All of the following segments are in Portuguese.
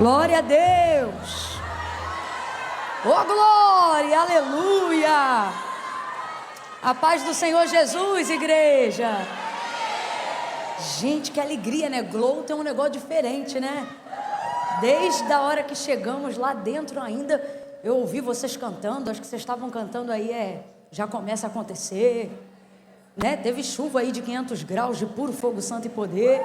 Glória a Deus. Oh, glória, aleluia. A paz do Senhor Jesus, igreja. Gente, que alegria, né? Glow tem um negócio diferente, né? Desde a hora que chegamos lá dentro ainda, eu ouvi vocês cantando, acho que vocês estavam cantando aí, já começa a acontecer, né? Teve chuva aí de 500 graus de puro fogo santo e poder.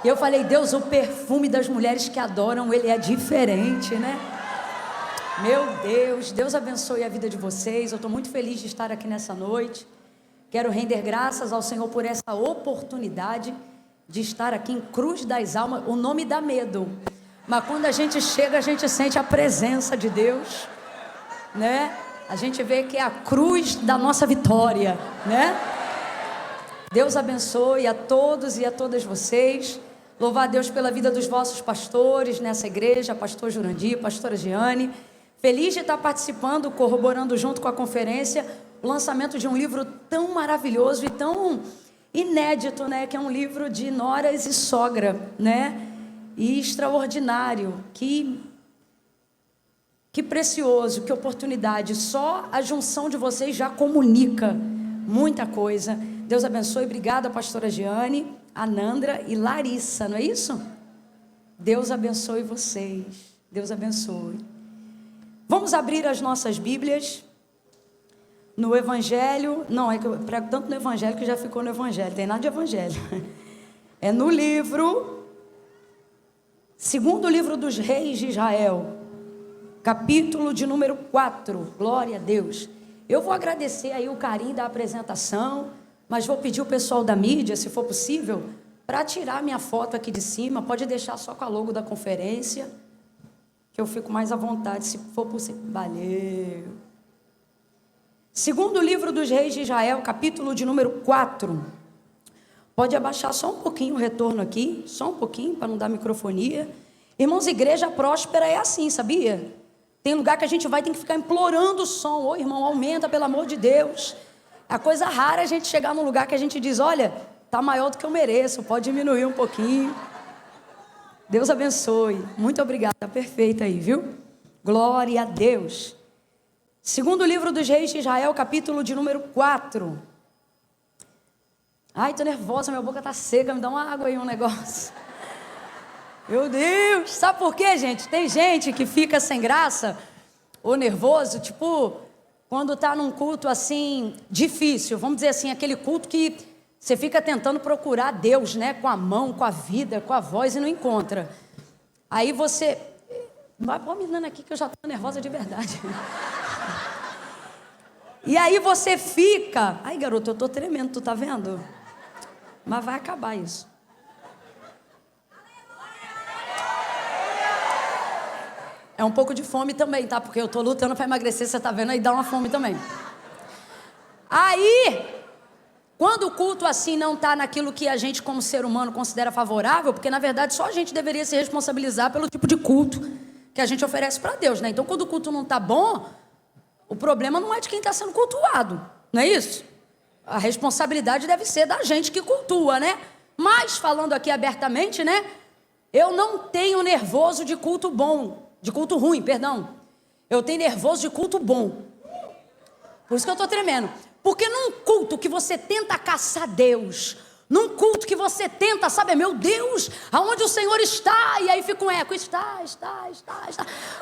E eu falei, Deus, o perfume das mulheres que adoram, ele é diferente, né? Meu Deus, Deus abençoe a vida de vocês. Eu estou muito feliz de estar aqui nessa noite. Quero render graças ao Senhor por essa oportunidade de estar aqui em Cruz das Almas. O nome dá medo, mas quando a gente chega, a gente sente a presença de Deus, né? A gente vê que é a cruz da nossa vitória, né? Deus abençoe a todos e a todas vocês. Louvar a Deus pela vida dos vossos pastores nessa igreja, pastor Jurandir, pastora Giane. Feliz de estar participando, corroborando junto com a conferência, o lançamento de um livro tão maravilhoso e tão inédito, né? Que é um livro de noras e sogra, né? E extraordinário, que precioso, que oportunidade. Só a junção de vocês já comunica muita coisa. Deus abençoe. Obrigada, pastora Giane, Anandra e Larissa, não é isso? Deus abençoe vocês. Deus abençoe. Vamos abrir as nossas Bíblias no Evangelho. Não, é que eu prego tanto no Evangelho que já ficou no Evangelho. Tem nada de Evangelho. É no livro, segundo livro dos Reis de Israel, capítulo de número 4. Glória a Deus. Eu vou agradecer aí o carinho da apresentação, mas vou pedir o pessoal da mídia, se for possível, para tirar minha foto aqui de cima. Pode deixar só com a logo da conferência, que eu fico mais à vontade, se for possível. Valeu. Segundo livro dos Reis de Israel, capítulo de número 4. Pode abaixar só um pouquinho o retorno aqui, só um pouquinho, para não dar microfonia. Irmãos, igreja próspera é assim, sabia? Tem lugar que a gente vai, tem que ficar implorando o som. Ô irmão, aumenta, pelo amor de Deus. É coisa rara a gente chegar num lugar que a gente diz, olha, tá maior do que eu mereço, pode diminuir um pouquinho. Deus abençoe. Muito obrigada, tá perfeito aí, viu? Glória a Deus. Segundo livro dos Reis de Israel, capítulo de número 4. Ai, tô nervosa, minha boca tá seca, me dá uma água aí, um negócio. Meu Deus, sabe por quê, gente? Tem gente que fica sem graça ou nervoso, tipo, quando tá num culto assim, difícil, vamos dizer assim, aquele culto que você fica tentando procurar Deus, né? Com a mão, com a vida, com a voz e não encontra. Aí você, vai pôr me dando aqui que eu já tô nervosa de verdade. E aí você fica, ai garoto, eu tô tremendo, tu tá vendo? Mas vai acabar isso. É um pouco de fome também, tá? Porque eu tô lutando para emagrecer, você tá vendo aí, dá uma fome também. Aí, quando o culto assim não tá naquilo que a gente como ser humano considera favorável, porque na verdade só a gente deveria se responsabilizar pelo tipo de culto que a gente oferece para Deus, né? Então quando o culto não tá bom, o problema não é de quem está sendo cultuado, não é isso? A responsabilidade deve ser da gente que cultua, né? Mas falando aqui abertamente, né? Eu não tenho nervoso de culto bom. De culto ruim, perdão. Eu tenho nervoso de culto bom. Por isso que eu estou tremendo. Porque num culto que você tenta caçar Deus, num culto que você tenta, sabe, meu Deus, aonde o Senhor está, e aí fica um eco, está.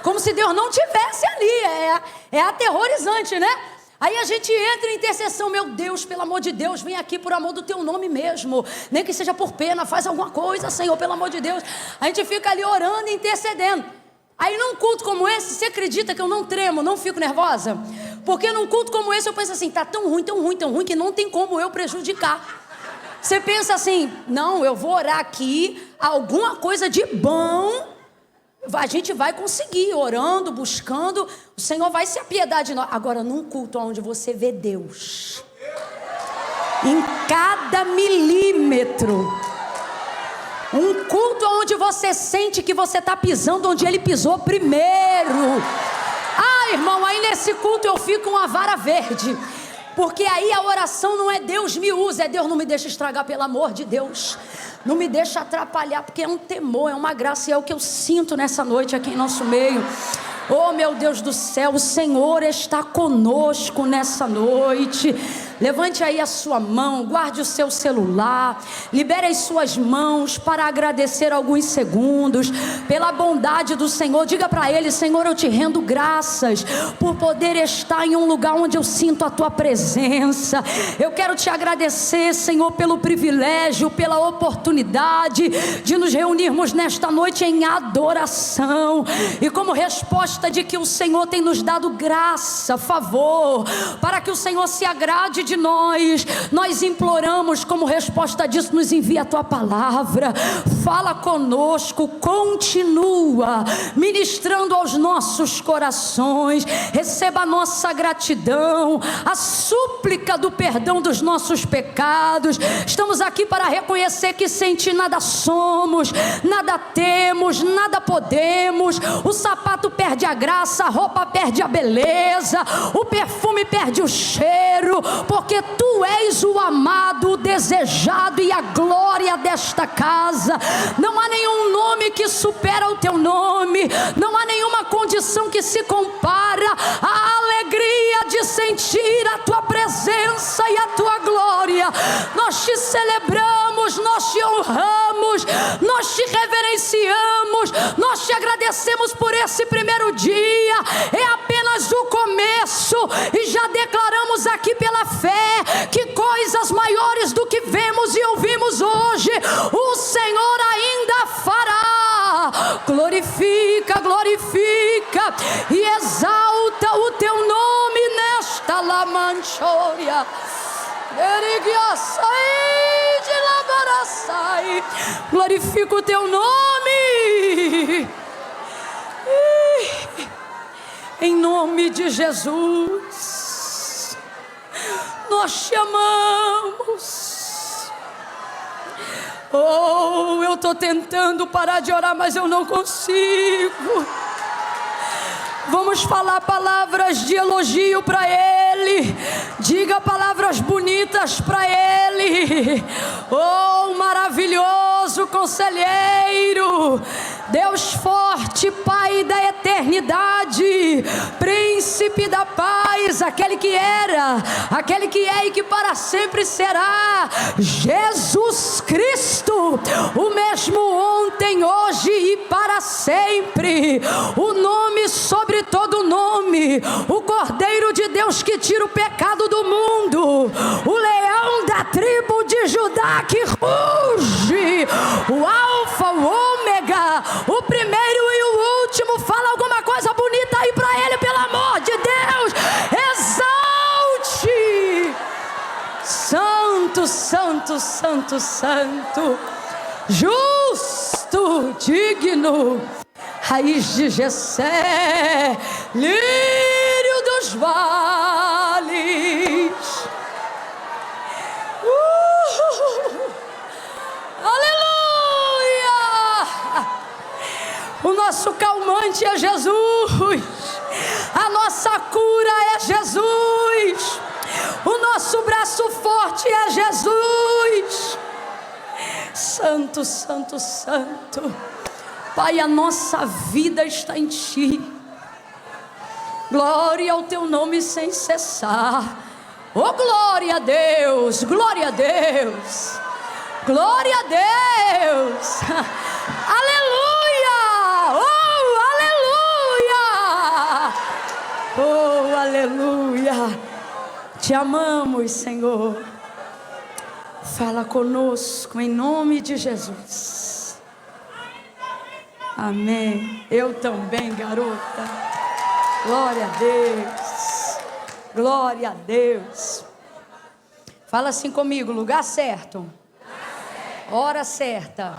Como se Deus não estivesse ali, é aterrorizante, né? Aí a gente entra em intercessão, meu Deus, pelo amor de Deus, vem aqui por amor do teu nome mesmo, nem que seja por pena, faz alguma coisa, Senhor, pelo amor de Deus. A gente fica ali orando e intercedendo. Aí num culto como esse, você acredita que eu não tremo, não fico nervosa? Porque num culto como esse eu penso assim, tá tão ruim, que não tem como eu prejudicar. Você pensa assim, não, eu vou orar aqui, alguma coisa de bom, a gente vai conseguir, orando, buscando, o Senhor vai se apiedar de nós. Agora num culto onde você vê Deus, em cada milímetro, um culto onde você sente que você está pisando onde Ele pisou primeiro. Ah, irmão, aí nesse culto eu fico uma vara verde. Porque aí a oração não é Deus me usa, é Deus não me deixa estragar, pelo amor de Deus. Não me deixa atrapalhar, porque é um temor, é uma graça, e é o que eu sinto nessa noite aqui em nosso meio. Oh, meu Deus do céu, o Senhor está conosco nessa noite. Levante aí a sua mão, guarde o seu celular, libere as suas mãos para agradecer alguns segundos pela bondade do Senhor. Diga para Ele: Senhor, eu te rendo graças por poder estar em um lugar onde eu sinto a Tua presença. Eu quero te agradecer, Senhor, pelo privilégio, pela oportunidade de nos reunirmos nesta noite em adoração. E como resposta de que o Senhor tem nos dado graça, favor, para que o Senhor se agrade de nós imploramos, como resposta disso, nos envia a Tua palavra, fala conosco, continua ministrando aos nossos corações, receba a nossa gratidão, a súplica do perdão dos nossos pecados. Estamos aqui para reconhecer que sem Ti nada somos, nada temos, nada podemos. O sapato perde a graça, a roupa perde a beleza, o perfume perde o cheiro, porque Tu és o amado, o desejado e a glória desta casa. Não há nenhum nome que supera o Teu nome, não há nenhuma condição que se compara à alegria de sentir a Tua presença e a Tua glória. Nós Te celebramos, nós Te honramos, nós Te reverenciamos, nós Te agradecemos por esse primeiro dia. É apenas o começo e já declaramos aqui pela fé que coisas maiores do que vemos e ouvimos hoje o Senhor ainda fará. Glorifica, glorifica e exalta o Teu nome nesta lamanchória. Glorifica o Teu nome. Em nome de Jesus, nós Te amamos. Oh, eu estou tentando parar de orar, mas eu não consigo. Vamos falar palavras de elogio para Ele. Diga palavras bonitas para Ele. Oh, maravilhoso conselheiro, Deus forte, Pai da eternidade, Príncipe da paz, aquele que era, aquele que é e que para sempre será, Jesus Cristo, o mesmo ontem, hoje e para sempre, o nome sobre todo nome, o Cordeiro de Deus que tira o pecado do mundo, o leão da tribo de Judá que ruge, o Alfa, o Ômega, o primeiro e o último. Fala alguma coisa bonita aí para Ele, pelo amor de Deus. Exalte. Santo, santo, santo, santo, justo, digno, raiz de Jessé, lírio dos vales. Aleluia! O nosso calmante é Jesus, a nossa cura é Jesus, o nosso braço forte é Jesus. Santo, santo, santo, Pai, a nossa vida está em Ti. Glória ao Teu nome sem cessar. Oh, glória a Deus, glória a Deus, glória a Deus. Aleluia, oh, aleluia, oh, aleluia. Te amamos, Senhor. Fala conosco em nome de Jesus. Amém. Eu também, garota. Glória a Deus. Glória a Deus. Fala assim comigo: lugar certo, hora certa,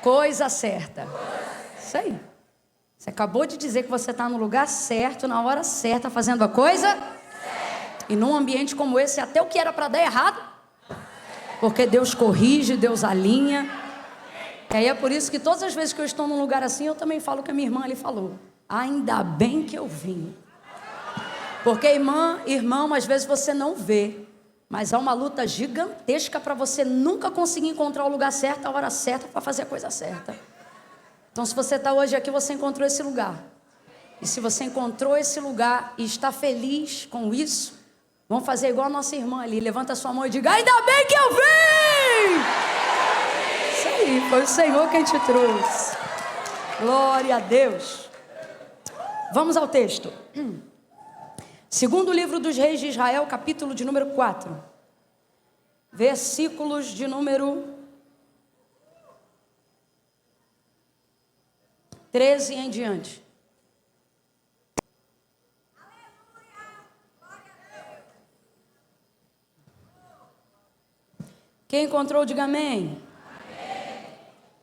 coisa certa. Isso aí. Você acabou de dizer que você está no lugar certo, na hora certa, fazendo a coisa certa. E num ambiente como esse, até o que era para dar errado, porque Deus corrige, Deus alinha. E aí é por isso que todas as vezes que eu estou num lugar assim, eu também falo o que a minha irmã ali falou: ainda bem que eu vim. Porque irmão, às vezes você não vê, Mas há uma luta gigantesca para você nunca conseguir encontrar o lugar certo, a hora certa para fazer a coisa certa. Então, se você está hoje aqui, você encontrou esse lugar. E se você encontrou esse lugar e está feliz com isso, vamos fazer igual a nossa irmã ali. Levanta a sua mão e diga: ainda bem que eu vim! Isso aí, foi o Senhor quem te trouxe. Glória a Deus. Vamos ao texto. Segundo livro dos Reis de Israel, capítulo de número 4. Versículos de número 13 em diante. Quem encontrou, diga amém. Amém.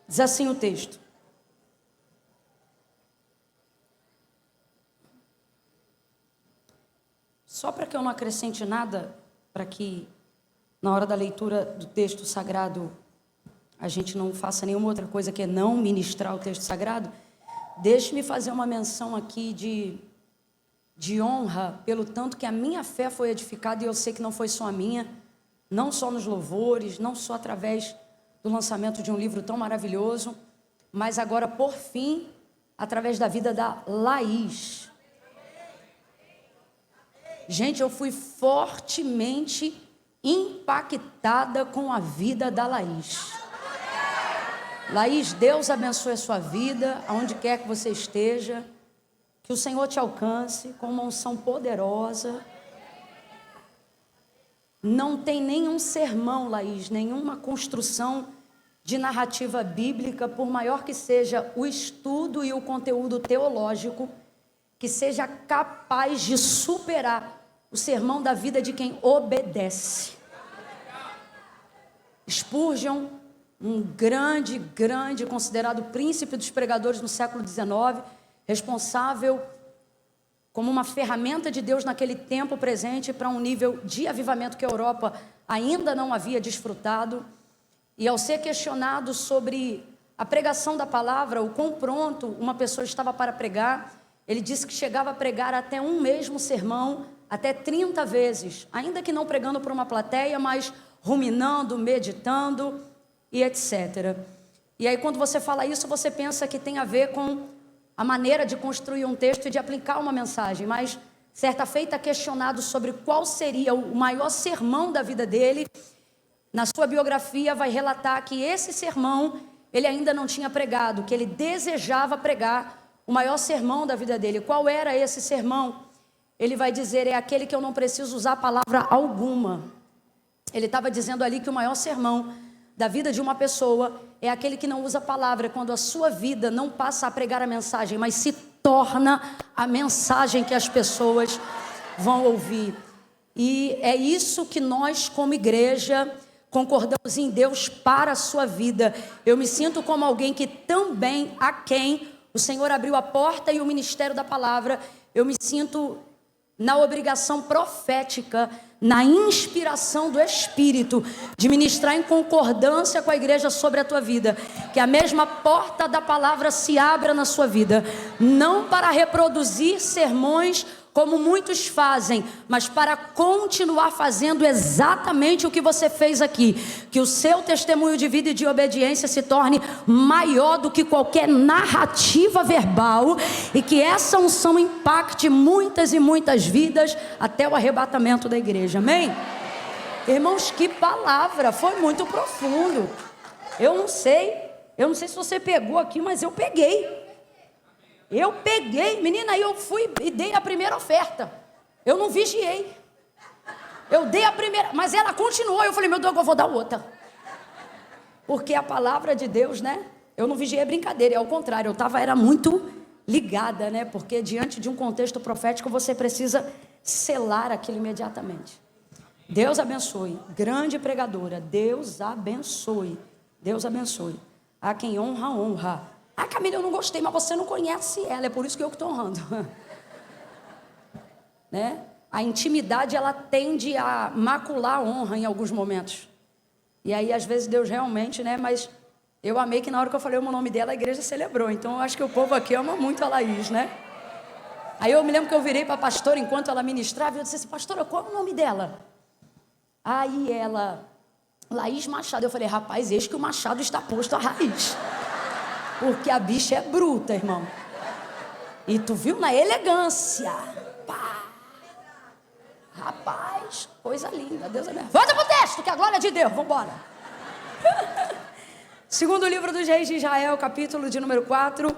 Diz assim o texto: só para que eu não acrescente nada, para que na hora da leitura do texto sagrado a gente não faça nenhuma outra coisa que é não ministrar o texto sagrado, deixe-me fazer uma menção aqui de honra pelo tanto que a minha fé foi edificada, e eu sei que não foi só a minha, não só nos louvores, não só através do lançamento de um livro tão maravilhoso, mas agora, por fim, através da vida da Laís. Gente, eu fui fortemente impactada com a vida da Laís. Laís, Deus abençoe a sua vida, aonde quer que você esteja, que o Senhor te alcance com uma unção poderosa. Não tem nenhum sermão, Laís, nenhuma construção de narrativa bíblica, por maior que seja o estudo e o conteúdo teológico, que seja capaz de superar o sermão da vida de quem obedece. Spurgeon, um grande, considerado príncipe dos pregadores no século XIX, responsável como uma ferramenta de Deus naquele tempo presente para um nível de avivamento que a Europa ainda não havia desfrutado. E ao ser questionado sobre a pregação da palavra, o quão pronto uma pessoa estava para pregar, ele disse que chegava a pregar até um mesmo sermão, até 30 vezes, ainda que não pregando para uma plateia, mas ruminando, meditando e etc. E aí quando você fala isso, você pensa que tem a ver com a maneira de construir um texto e de aplicar uma mensagem, mas certa feita questionado sobre qual seria o maior sermão da vida dele, na sua biografia vai relatar que esse sermão ele ainda não tinha pregado, que ele desejava pregar o maior sermão da vida dele. Qual era esse sermão? Ele vai dizer: é aquele que eu não preciso usar palavra alguma. Ele estava dizendo ali que o maior sermão da vida de uma pessoa é aquele que não usa palavra, quando a sua vida não passa a pregar a mensagem, mas se torna a mensagem que as pessoas vão ouvir. E é isso que nós, como igreja, concordamos em Deus para a sua vida. Eu me sinto como alguém que também, a quem o Senhor abriu a porta e o ministério da palavra, eu me sinto na obrigação profética, na inspiração do Espírito, de ministrar em concordância com a igreja sobre a tua vida, que a mesma porta da palavra se abra na sua vida, não para reproduzir sermões como muitos fazem, mas para continuar fazendo exatamente o que você fez aqui, que o seu testemunho de vida e de obediência se torne maior do que qualquer narrativa verbal, e que essa unção impacte muitas e muitas vidas até o arrebatamento da igreja, amém? Irmãos, que palavra, foi muito profundo. Eu não sei se você pegou aqui, mas eu peguei, menina, aí eu fui e dei a primeira oferta. Eu não vigiei. Eu dei a primeira, mas ela continuou. Eu falei: meu Deus, eu vou dar outra. Porque a palavra de Deus, né? Eu não vigiei, brincadeira, é ao contrário, era muito ligada, né? Porque diante de um contexto profético, você precisa selar aquilo imediatamente. Deus abençoe. Grande pregadora. Deus abençoe. Deus abençoe. A quem honra, honra. Ah, Camila, eu não gostei, mas você não conhece ela, é por isso que eu estou honrando. Né? A intimidade, ela tende a macular a honra em alguns momentos. E aí, às vezes, Deus realmente, né? Mas eu amei que na hora que eu falei o nome dela, a igreja celebrou. Então, eu acho que o povo aqui ama muito a Laís, né? Aí eu me lembro que eu virei para a pastora enquanto ela ministrava, e eu disse assim: pastora, qual é o nome dela? Aí ela, Laís Machado, eu falei, rapaz, eis que o machado está posto à raiz. Porque a bicha é bruta, irmão. E tu viu na elegância. Pá. Rapaz, coisa linda, Deus é mesmo. Volta pro texto, que é a glória de Deus, vambora. Segundo livro dos reis de Israel, capítulo de número 4,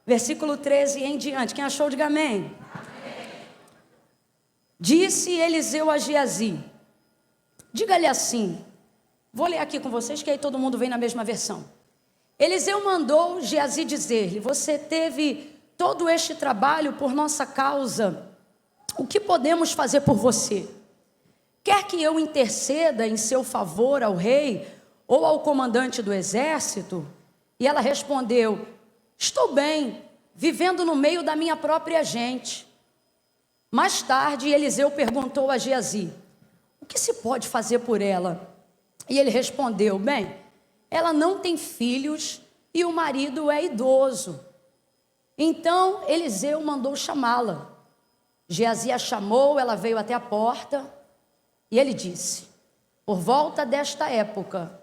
versículo 13 em diante. Quem achou, diga amém. Amém. Disse Eliseu a Geazi, diga-lhe assim, vou ler aqui com vocês, que aí todo mundo vem na mesma versão. Eliseu mandou Geazi dizer-lhe, você teve todo este trabalho por nossa causa, o que podemos fazer por você? Quer que eu interceda em seu favor ao rei ou ao comandante do exército? E ela respondeu, estou bem, vivendo no meio da minha própria gente. Mais tarde, Eliseu perguntou a Geazi, o que se pode fazer por ela? E ele respondeu, bem, ela não tem filhos e o marido é idoso. Então, Eliseu mandou chamá-la. Geazi a chamou, ela veio até a porta e ele disse, por volta desta época,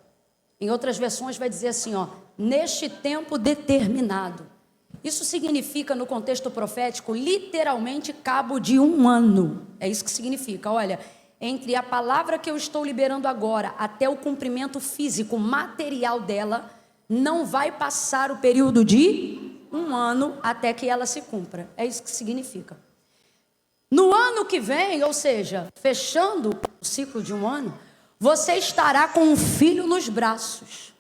em outras versões vai dizer assim, ó, neste tempo determinado. Isso significa, no contexto profético, literalmente cabo de 1 ano. É isso que significa, olha, entre a palavra que eu estou liberando agora até o cumprimento físico, material dela, não vai passar o período de 1 ano até que ela se cumpra. É isso que significa. No ano que vem, ou seja, fechando o ciclo de 1 ano, você estará com um filho nos braços.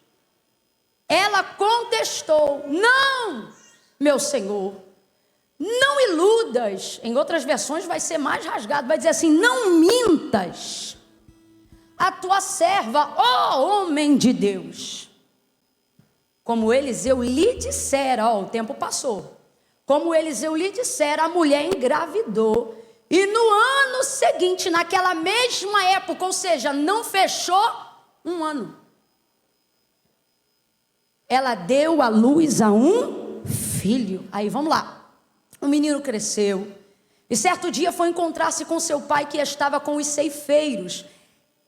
Ela contestou, não, meu senhor, não iludas. Em outras versões vai ser mais rasgado, vai dizer assim, não mintas. A tua serva, ó homem de Deus. Como Eliseu lhe dissera, ó, o tempo passou. Como Eliseu lhe dissera, a mulher engravidou. E no ano seguinte, naquela mesma época, ou seja, não fechou 1 ano. Ela deu à luz a um filho. Aí vamos lá. O menino cresceu. E certo dia foi encontrar-se com seu pai que estava com os ceifeiros.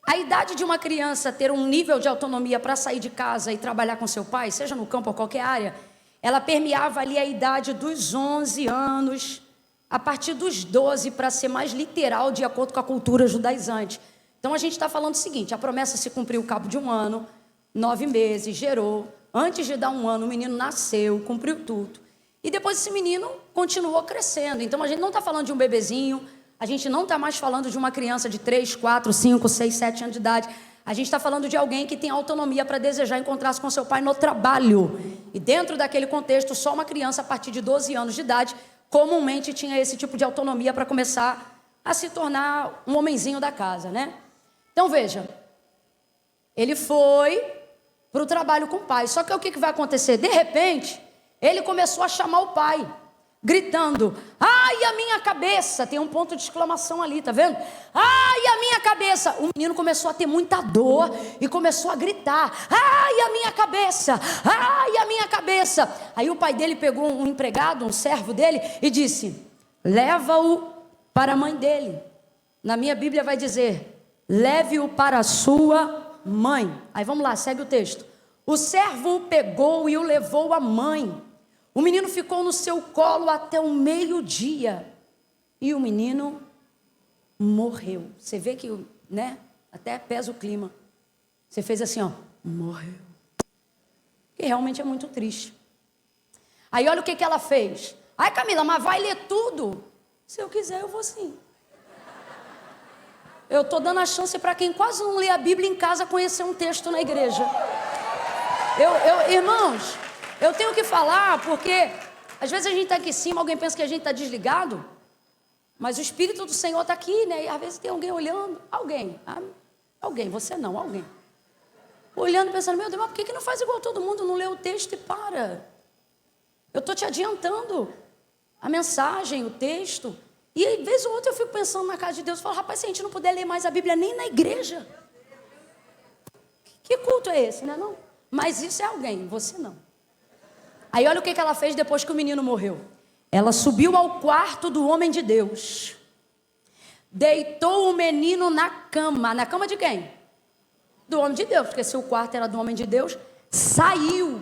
A idade de uma criança ter um nível de autonomia para sair de casa e trabalhar com seu pai, seja no campo ou qualquer área, ela permeava ali a idade dos 11 anos, a partir dos 12, para ser mais literal, de acordo com a cultura judaizante. Então a gente está falando o seguinte, a promessa se cumpriu ao cabo de 1 ano, 9 meses, gerou, antes de dar 1 ano o menino nasceu, cumpriu tudo. E depois esse menino continuou crescendo, então a gente não está falando de um bebezinho, a gente não está mais falando de uma criança de 3, 4, 5, 6, 7 anos de idade. A gente está falando de alguém que tem autonomia para desejar encontrar-se com seu pai no trabalho. E dentro daquele contexto, só uma criança a partir de 12 anos de idade, comumente tinha esse tipo de autonomia para começar a se tornar um homenzinho da casa, né? Então veja, ele foi para o trabalho com o pai. Só que o que vai acontecer? De repente, ele começou a chamar o pai, gritando, ai a minha cabeça, tem um ponto de exclamação ali, tá vendo? Ai a minha cabeça, o menino começou a ter muita dor e começou a gritar, ai a minha cabeça, ai a minha cabeça. Aí o pai dele pegou um empregado, um servo dele e disse, leva-o para a mãe dele. Na minha Bíblia vai dizer, leve-o para a sua mãe. Aí vamos lá, segue o texto. O servo o pegou e o levou à mãe. O menino ficou no seu colo até o meio-dia. E o menino morreu. Você vê que, né? Até pesa o clima. Você fez assim, ó. Morreu. E realmente é muito triste. Aí olha o que ela fez. Ai, Camila, mas vai ler tudo? Se eu quiser, eu vou sim. Eu estou dando a chance para quem quase não lê a Bíblia em casa conhecer um texto na igreja. Irmãos, eu tenho que falar porque às vezes a gente está aqui em cima, alguém pensa que a gente está desligado, mas o Espírito do Senhor está aqui, né? E às vezes tem alguém olhando, alguém, você não, alguém, olhando e pensando, meu Deus, mas por que não faz igual todo mundo, não lê o texto e para? Eu estou te adiantando a mensagem, o texto, e às vezes ou outra eu fico pensando na casa de Deus, falo, rapaz, se a gente não puder ler mais a Bíblia nem na igreja, que culto é esse, né? Não? Mas isso é alguém, você não. Aí olha o que ela fez depois que o menino morreu. Ela subiu ao quarto do homem de Deus, deitou o menino na cama. Na cama de quem? Do homem de Deus, porque se o quarto era do homem de Deus, saiu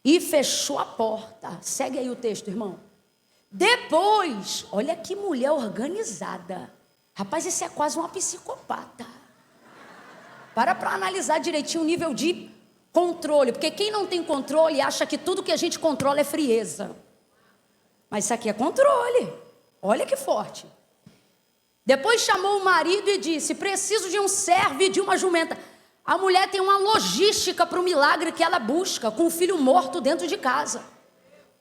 e fechou a porta. Segue aí o texto, irmão. Depois, olha que mulher organizada. Rapaz, esse é quase uma psicopata. Para analisar direitinho o nível de controle. Porque quem não tem controle acha que tudo que a gente controla é frieza. Mas isso aqui é controle. Olha que forte. Depois chamou o marido e disse: preciso de um servo e de uma jumenta. A mulher tem uma logística para o milagre que ela busca, com o filho morto dentro de casa.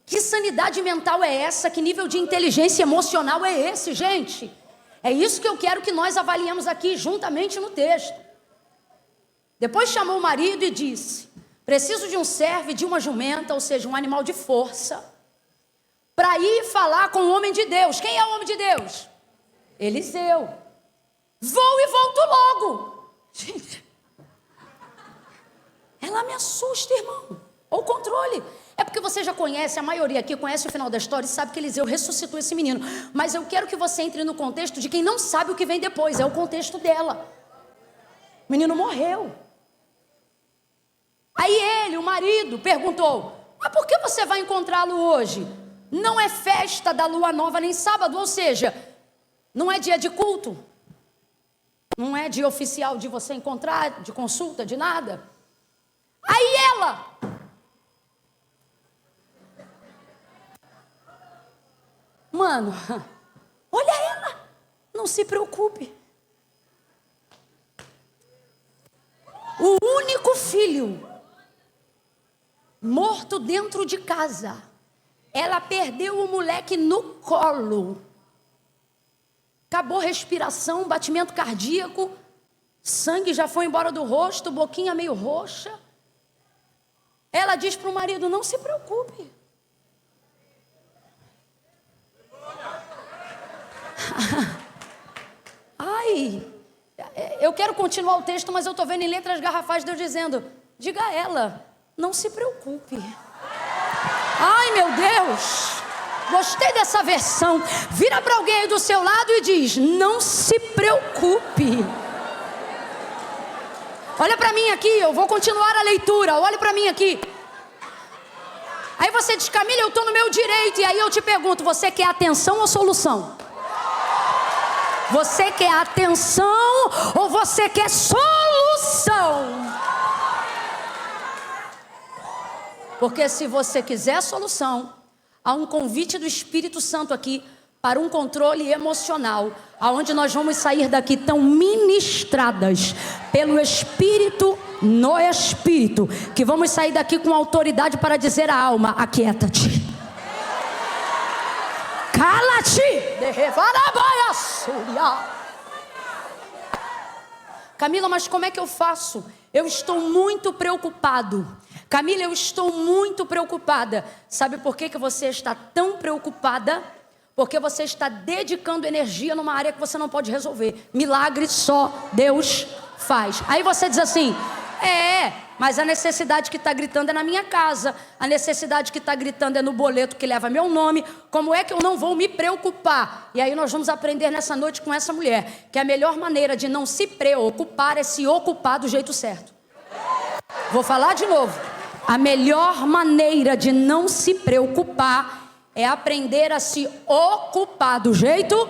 Que sanidade mental é essa? Que nível de inteligência emocional é esse, gente? É isso que eu quero que nós avaliemos aqui juntamente no texto. Depois chamou o marido e disse: preciso de um servo e de uma jumenta, ou seja, um animal de força, para ir falar com o homem de Deus. Quem é o homem de Deus? Eliseu. Vou e volto logo. Gente, ela me assusta, irmão. Ou controle. É porque você já conhece, a maioria aqui conhece o final da história e sabe que Eliseu ressuscitou esse menino. Mas eu quero que você entre no contexto de quem não sabe o que vem depois. É o contexto dela. O menino morreu. Aí ele, o marido, perguntou: mas por que você vai encontrá-lo hoje? Não é festa da lua nova nem sábado, ou seja, não é dia de culto. Não é dia oficial de você encontrar, de consulta, de nada. Aí ela: mano, olha ela, não se preocupe. O único filho morto dentro de casa. Ela perdeu o moleque no colo. Acabou a respiração, batimento cardíaco, sangue já foi embora do rosto, boquinha meio roxa. Ela diz para o marido: não se preocupe. Ai, eu quero continuar o texto, mas eu estou vendo em letras garrafais Deus dizendo: diga a ela, não se preocupe. Ai, meu Deus, gostei dessa versão. Vira para alguém aí do seu lado e diz: não se preocupe. Olha para mim aqui, eu vou continuar a leitura. Olha para mim aqui. Aí você diz: Camila, eu estou no meu direito. E aí eu te pergunto: você quer atenção ou solução? Você quer atenção ou você quer solução? Porque se você quiser solução, há um convite do Espírito Santo aqui para um controle emocional, aonde nós vamos sair daqui tão ministradas pelo Espírito no Espírito, que vamos sair daqui com autoridade para dizer à alma: aquieta-te. Cala-te! Camila, mas como é que eu faço? Eu estou muito preocupado. Camila, eu estou muito preocupada. Sabe por que você está tão preocupada? Porque você está dedicando energia numa área que você não pode resolver. Milagre só Deus faz. Aí você diz assim: mas a necessidade que está gritando é na minha casa. A necessidade que está gritando é no boleto que leva meu nome. Como é que eu não vou me preocupar? E aí nós vamos aprender nessa noite com essa mulher que a melhor maneira de não se preocupar é se ocupar do jeito certo. Vou falar de novo. A melhor maneira de não se preocupar é aprender a se ocupar do jeito.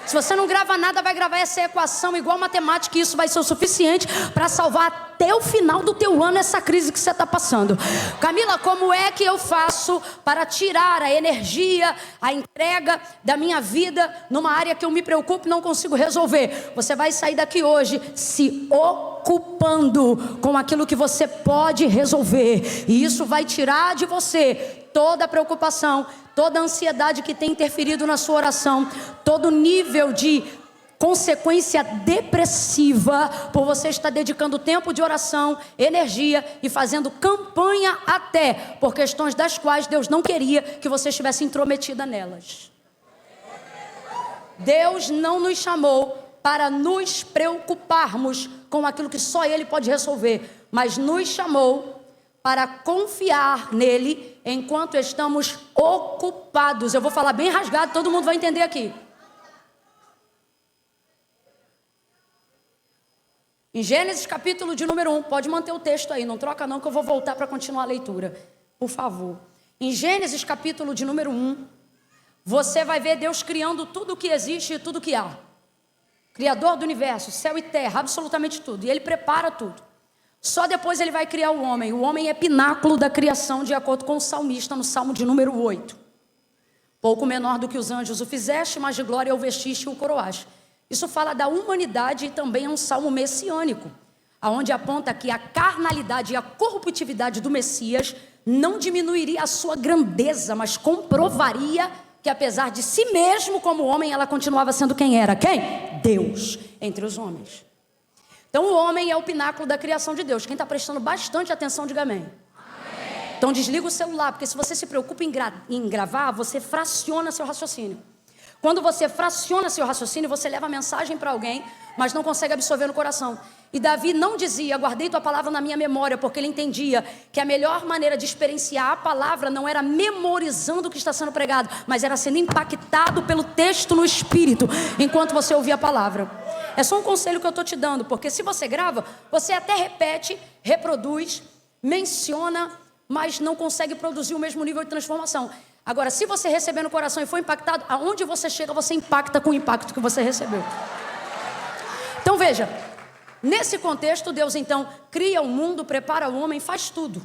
Se você não grava nada, vai gravar essa equação igual matemática, e isso vai ser o suficiente para salvar até o final do teu ano essa crise que você está passando. Camila, como é que eu faço para tirar a energia, a entrega da minha vida numa área que eu me preocupo e não consigo resolver? Você vai sair daqui hoje se ocupando com aquilo que você pode resolver, e isso vai tirar de você toda a preocupação, toda a ansiedade que tem interferido na sua oração, todo nível de consequência depressiva, por você estar dedicando tempo de oração, energia e fazendo campanha até por questões das quais Deus não queria que você estivesse intrometida nelas. Deus não nos chamou para nos preocuparmos com aquilo que só Ele pode resolver, mas nos chamou para confiar nele enquanto estamos ocupados. Eu vou falar bem rasgado, todo mundo vai entender aqui. Em Gênesis capítulo de número 1, pode manter o texto aí, não troca não que eu vou voltar para continuar a leitura, por favor. Em Gênesis capítulo de número 1, você vai ver Deus criando tudo o que existe e tudo o que há. Criador do universo, céu e terra, absolutamente tudo. E Ele prepara tudo. Só depois Ele vai criar o homem. O homem é pináculo da criação, de acordo com o salmista, no Salmo de número 8. Pouco menor do que os anjos o fizeste, mas de glória o vestiste e o coroaste. Isso fala da humanidade e também é um salmo messiânico, onde aponta que a carnalidade e a corruptividade do Messias não diminuiria a sua grandeza, mas comprovaria que apesar de si mesmo como homem, ela continuava sendo quem era? Quem? Deus entre os homens. Então o homem é o pináculo da criação de Deus. Quem está prestando bastante atenção, diga amém. Amém. Então desliga o celular, porque se você se preocupa em gravar, você fraciona seu raciocínio. Quando você fraciona seu raciocínio, você leva a mensagem para alguém, mas não consegue absorver no coração. E Davi não dizia, guardei tua palavra na minha memória, porque ele entendia que a melhor maneira de experienciar a palavra não era memorizando o que está sendo pregado, mas era sendo impactado pelo texto no espírito, enquanto você ouvia a palavra. É só um conselho que eu estou te dando, porque se você grava, você até repete, reproduz, menciona, mas não consegue produzir o mesmo nível de transformação. Agora, se você receber no coração e for impactado, aonde você chega, você impacta com o impacto que você recebeu. Então veja, nesse contexto, Deus então cria o mundo, prepara o homem, faz tudo.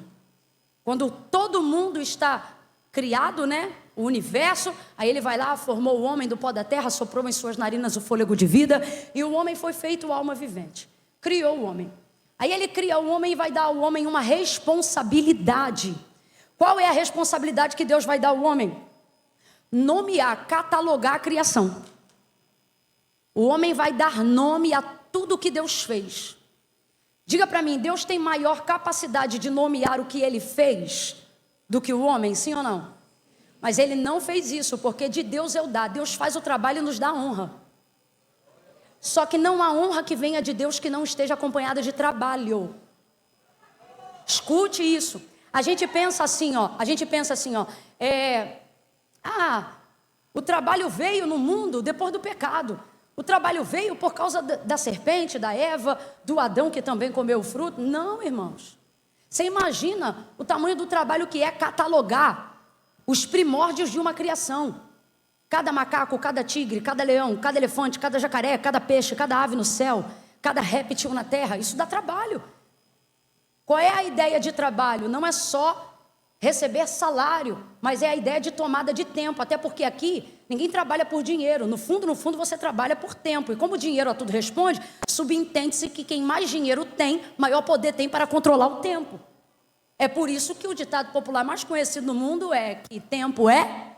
Quando todo mundo está criado, né, o universo, aí Ele vai lá, formou o homem do pó da terra, soprou em suas narinas o fôlego de vida, e o homem foi feito alma vivente. Criou o homem. Aí Ele cria o homem e vai dar ao homem uma responsabilidade. Qual é a responsabilidade que Deus vai dar ao homem? Nomear, catalogar a criação. O homem vai dar nome a tudo que Deus fez. Diga para mim, Deus tem maior capacidade de nomear o que Ele fez do que o homem, sim ou não? Mas Ele não fez isso, porque de Deus é o dar. Deus faz o trabalho e nos dá honra. Só que não há honra que venha de Deus que não esteja acompanhada de trabalho. Escute isso. A gente pensa assim, ó. O trabalho veio no mundo depois do pecado. O trabalho veio por causa da serpente, da Eva, do Adão que também comeu o fruto. Não, irmãos. Você imagina o tamanho do trabalho que é catalogar os primórdios de uma criação. Cada macaco, cada tigre, cada leão, cada elefante, cada jacaré, cada peixe, cada ave no céu, cada réptil na terra. Isso dá trabalho. Qual é a ideia de trabalho? Não é só receber salário, mas é a ideia de tomada de tempo. Até porque aqui ninguém trabalha por dinheiro. No fundo, você trabalha por tempo. E como o dinheiro a tudo responde, subentende-se que quem mais dinheiro tem, maior poder tem para controlar o tempo. É por isso que o ditado popular mais conhecido no mundo é que tempo é...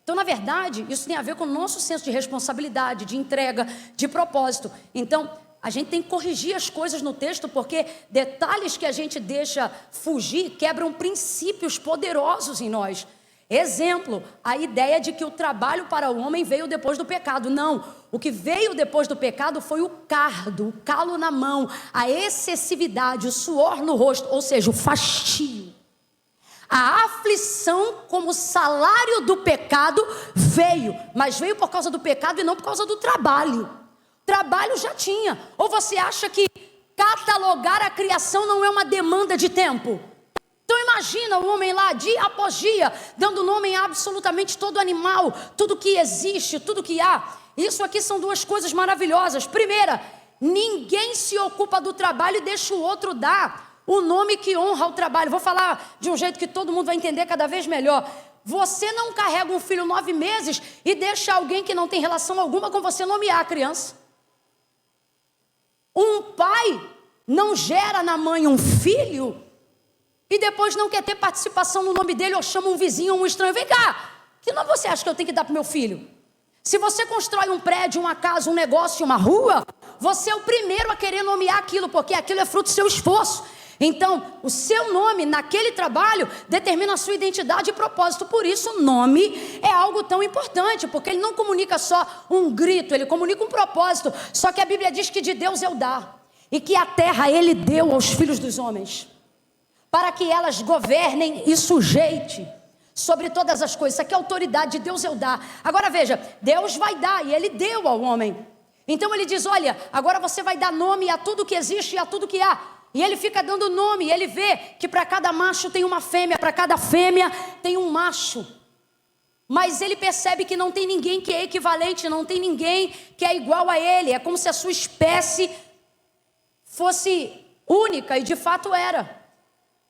Então, na verdade, isso tem a ver com o nosso senso de responsabilidade, de entrega, de propósito. Então, a gente tem que corrigir as coisas no texto, porque detalhes que a gente deixa fugir quebram princípios poderosos em nós. Exemplo, a ideia de que o trabalho para o homem veio depois do pecado. Não, o que veio depois do pecado foi o cardo, o calo na mão, a excessividade, o suor no rosto, ou seja, o fastio. A aflição como salário do pecado veio, mas veio por causa do pecado e não por causa do trabalho. Trabalho já tinha. Ou você acha que catalogar a criação não é uma demanda de tempo? Então imagina o homem lá, dia após dia, dando nome a absolutamente todo animal, tudo que existe, tudo que há. Isso aqui são duas coisas maravilhosas. Primeira, ninguém se ocupa do trabalho e deixa o outro dar o nome que honra o trabalho. Vou falar de um jeito que todo mundo vai entender cada vez melhor. Você não carrega um filho 9 meses e deixa alguém que não tem relação alguma com você nomear a criança. Um pai não gera na mãe um filho e depois não quer ter participação no nome dele ou chama um vizinho ou um estranho. Vem cá, que nome você acha que eu tenho que dar para o meu filho? Se você constrói um prédio, uma casa, um negócio, uma rua, você é o primeiro a querer nomear aquilo, porque aquilo é fruto do seu esforço. Então, o seu nome naquele trabalho determina a sua identidade e propósito. Por isso, o nome é algo tão importante, porque ele não comunica só um grito, ele comunica um propósito. Só que a Bíblia diz que de Deus é o dar, e que a terra ele deu aos filhos dos homens, para que elas governem e sujeite sobre todas as coisas. Isso aqui é autoridade de Deus é o dar. Agora veja, Deus vai dar, e ele deu ao homem. Então ele diz, olha, agora você vai dar nome a tudo que existe e a tudo que há. E ele fica dando nome, ele vê que para cada macho tem uma fêmea, para cada fêmea tem um macho. Mas ele percebe que não tem ninguém que é equivalente, não tem ninguém que é igual a ele. É como se a sua espécie fosse única, e de fato era.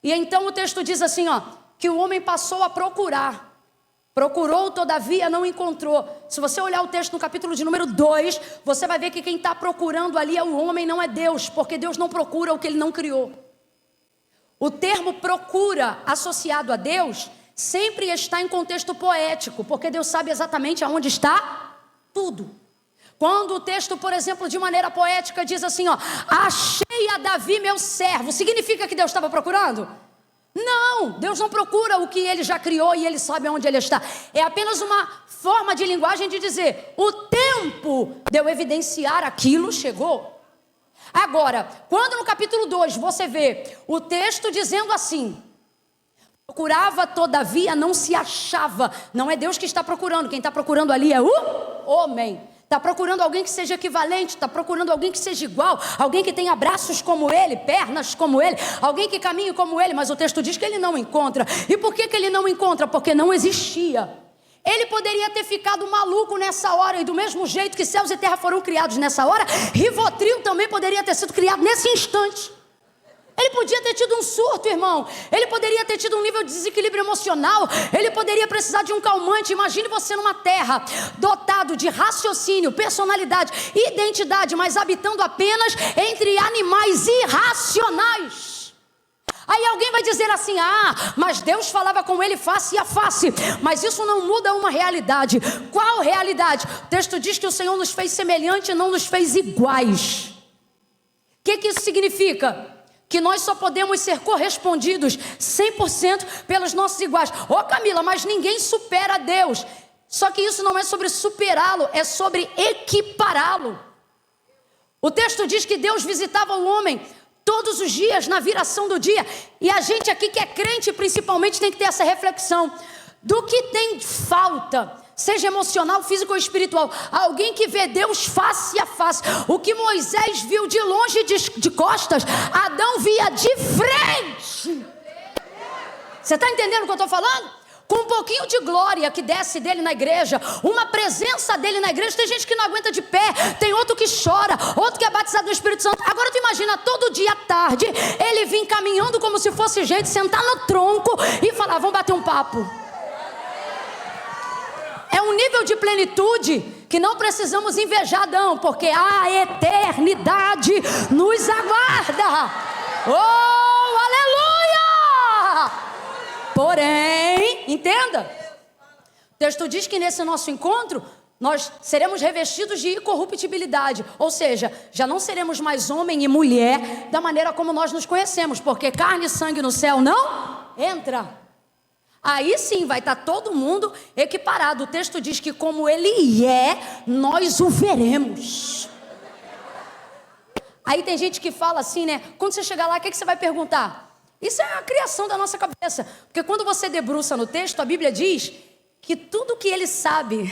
E então o texto diz assim, ó, que o homem passou a procurar. Procurou, todavia não encontrou. Se você olhar o texto no capítulo de número 2, você vai ver que quem está procurando ali é o homem, não é Deus, porque Deus não procura o que ele não criou. O termo procura associado a Deus sempre está em contexto poético, porque Deus sabe exatamente aonde está tudo. Quando o texto, por exemplo, de maneira poética diz assim, ó, achei a Davi meu servo, significa que Deus estava procurando? Não, Deus não procura o que ele já criou e ele sabe onde ele está. É apenas uma forma de linguagem de dizer, o tempo de eu evidenciar aquilo chegou. Agora, quando no capítulo 2 você vê o texto dizendo assim, procurava todavia não se achava. Não é Deus que está procurando, quem está procurando ali é o homem. Está procurando alguém que seja equivalente, está procurando alguém que seja igual, alguém que tenha braços como ele, pernas como ele, alguém que caminhe como ele, mas o texto diz que ele não encontra. E por que ele não encontra? Porque não existia. Ele poderia ter ficado maluco nessa hora, e do mesmo jeito que céus e terra foram criados nessa hora, Rivotril também poderia ter sido criado nesse instante. Ele podia ter tido um surto, irmão. Ele poderia ter tido um nível de desequilíbrio emocional. Ele poderia precisar de um calmante. Imagine você numa terra dotado de raciocínio, personalidade, identidade, mas habitando apenas entre animais irracionais. Aí alguém vai dizer assim, mas Deus falava com ele face a face. Mas isso não muda uma realidade. Qual realidade? O texto diz que o Senhor nos fez semelhante e não nos fez iguais. O que isso significa? Que nós só podemos ser correspondidos 100% pelos nossos iguais. Camila, mas ninguém supera Deus. Só que isso não é sobre superá-lo, é sobre equipará-lo. O texto diz que Deus visitava o homem todos os dias, na viração do dia. E a gente aqui que é crente, principalmente, tem que ter essa reflexão. Do que tem falta, seja emocional, físico ou espiritual, alguém que vê Deus face a face. O que Moisés viu de longe, de costas, Adão via de frente. Você está entendendo o que eu estou falando? Com um pouquinho de glória que desce dele na igreja, uma presença dele na igreja, tem gente que não aguenta de pé, tem outro que chora, outro que é batizado no Espírito Santo. Agora tu imagina todo dia à tarde, ele vir caminhando como se fosse gente, sentar no tronco e falar, vamos bater um papo. É um nível de plenitude que não precisamos invejar, não, porque a eternidade nos aguarda. Oh, aleluia! Porém, entenda, o texto diz que nesse nosso encontro, nós seremos revestidos de incorruptibilidade. Ou seja, já não seremos mais homem e mulher da maneira como nós nos conhecemos, porque carne e sangue no céu não entra. Aí sim vai estar todo mundo equiparado. O texto diz que como ele é, nós o veremos. Aí tem gente que fala assim, né? Quando você chegar lá, o que você vai perguntar? Isso é a criação da nossa cabeça. Porque quando você debruça no texto, a Bíblia diz que tudo que ele sabe,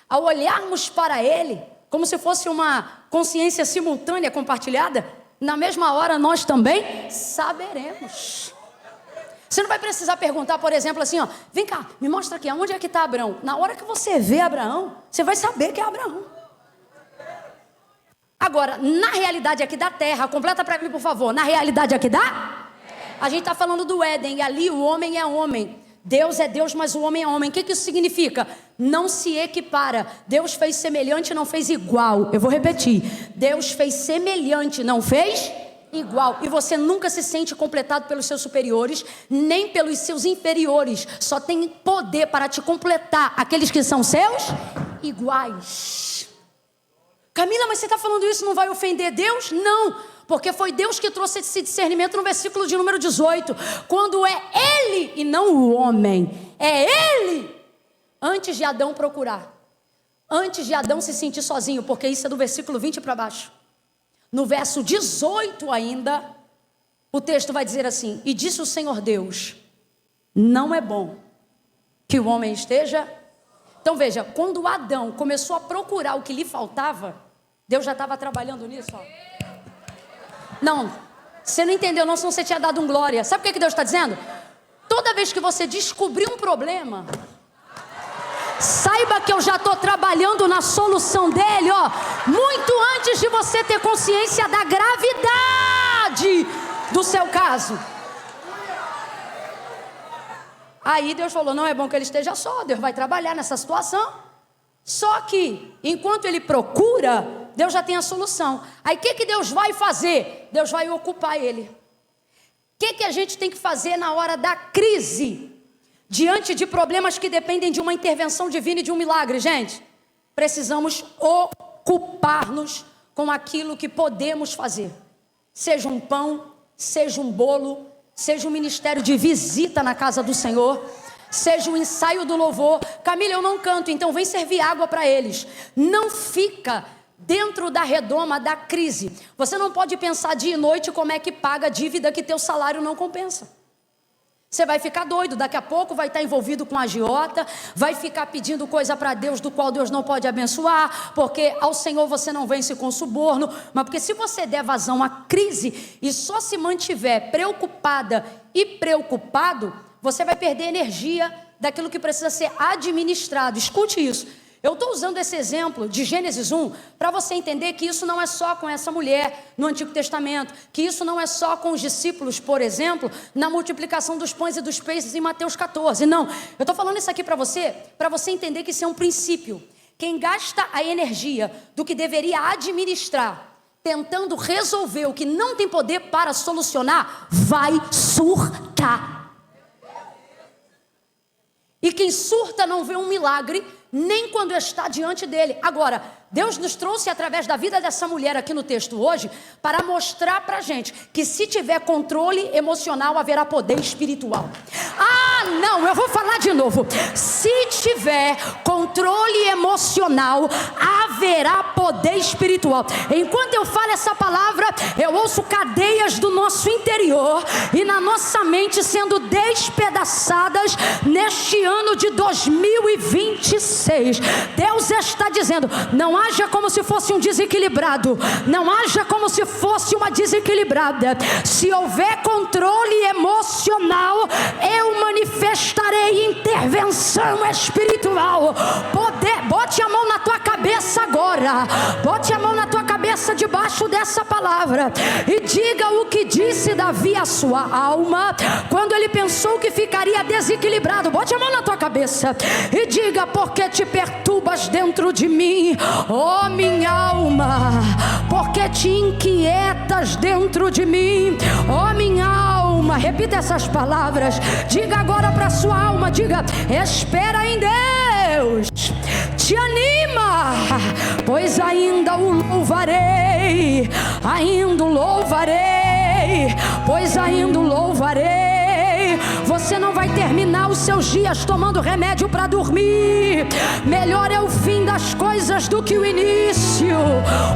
ao olharmos para ele, como se fosse uma consciência simultânea compartilhada, na mesma hora nós também saberemos. Você não vai precisar perguntar, por exemplo, assim, vem cá, me mostra aqui, onde é que está Abraão? Na hora que você vê Abraão, você vai saber que é Abraão. Agora, na realidade aqui da terra, completa para mim, por favor, na realidade aqui a gente está falando do Éden, e ali o homem é homem. Deus é Deus, mas o homem é homem. O que isso significa? Não se equipara. Deus fez semelhante, não fez igual. Eu vou repetir. Deus fez semelhante, não fez igual. E você nunca se sente completado pelos seus superiores, nem pelos seus inferiores. Só tem poder para te completar aqueles que são seus iguais. Camila, mas você está falando isso, não vai ofender Deus? Não, porque foi Deus que trouxe esse discernimento no versículo de número 18. Quando é Ele e não o homem, é Ele. Antes de Adão procurar, antes de Adão se sentir sozinho, porque isso é do versículo 20 para baixo. No verso 18 ainda, o texto vai dizer assim: e disse o Senhor Deus, não é bom que o homem esteja. Então veja, quando Adão começou a procurar o que lhe faltava, Deus já estava trabalhando nisso, ó. Não, você não entendeu não, senão você tinha dado um glória. Sabe o que Deus está dizendo? Toda vez que você descobrir um problema, saiba que eu já estou trabalhando na solução dele, ó, muito antes de você ter consciência da gravidade do seu caso. Aí Deus falou, não é bom que ele esteja só, Deus vai trabalhar nessa situação. Só que, enquanto ele procura, Deus já tem a solução. Aí o que Deus vai fazer? Deus vai ocupar ele. O que a gente tem que fazer na hora da crise? Diante de problemas que dependem de uma intervenção divina e de um milagre, gente, precisamos ocupar-nos com aquilo que podemos fazer. Seja um pão, seja um bolo, seja um ministério de visita na casa do Senhor, seja um ensaio do louvor. Camila, eu não canto, então vem servir água para eles. Não fica dentro da redoma da crise. Você não pode pensar dia e noite como é que paga a dívida que teu salário não compensa. Você vai ficar doido, daqui a pouco vai estar envolvido com agiota, vai ficar pedindo coisa para Deus do qual Deus não pode abençoar, porque ao Senhor você não vence com suborno. Mas porque se você der vazão à crise e só se mantiver preocupada e preocupado, você vai perder energia daquilo que precisa ser administrado. Escute isso. Eu estou usando esse exemplo de Gênesis 1 para você entender que isso não é só com essa mulher no Antigo Testamento, que isso não é só com os discípulos, por exemplo, na multiplicação dos pães e dos peixes em Mateus 14. Não, eu estou falando isso aqui para você entender que isso é um princípio. Quem gasta a energia do que deveria administrar, tentando resolver o que não tem poder para solucionar, vai surtar. E quem surta não vê um milagre, nem quando está diante dele. Agora, Deus nos trouxe através da vida dessa mulher aqui no texto hoje, para mostrar para a gente que se tiver controle emocional, haverá poder espiritual. Ah, não, eu vou falar de novo. Se tiver controle emocional, haverá poder espiritual. Enquanto eu falo essa palavra, eu ouço cadeias do nosso interior e na nossa mente sendo despedaçadas neste ano de 2026. Deus está dizendo, não haja como se fosse um desequilibrado, não haja como se fosse uma desequilibrada. Se houver controle emocional, eu manifestarei intervenção espiritual. Poder, bote a mão na tua cabeça agora, bote a mão na tua cabeça debaixo dessa palavra e diga o que disse Davi à sua alma, quando ele pensou que ficaria desequilibrado. Bote a mão na tua cabeça e diga, porque te perturbas dentro de mim, ó minha alma, porque te inquietas dentro de mim, ó minha alma. Repita essas palavras, diga agora para sua alma, diga, espera em Deus, te anima, pois ainda o louvarei, ainda o louvarei, pois ainda o louvarei. Você não vai terminar os seus dias tomando remédio para dormir. Melhor é o fim das coisas do que o início.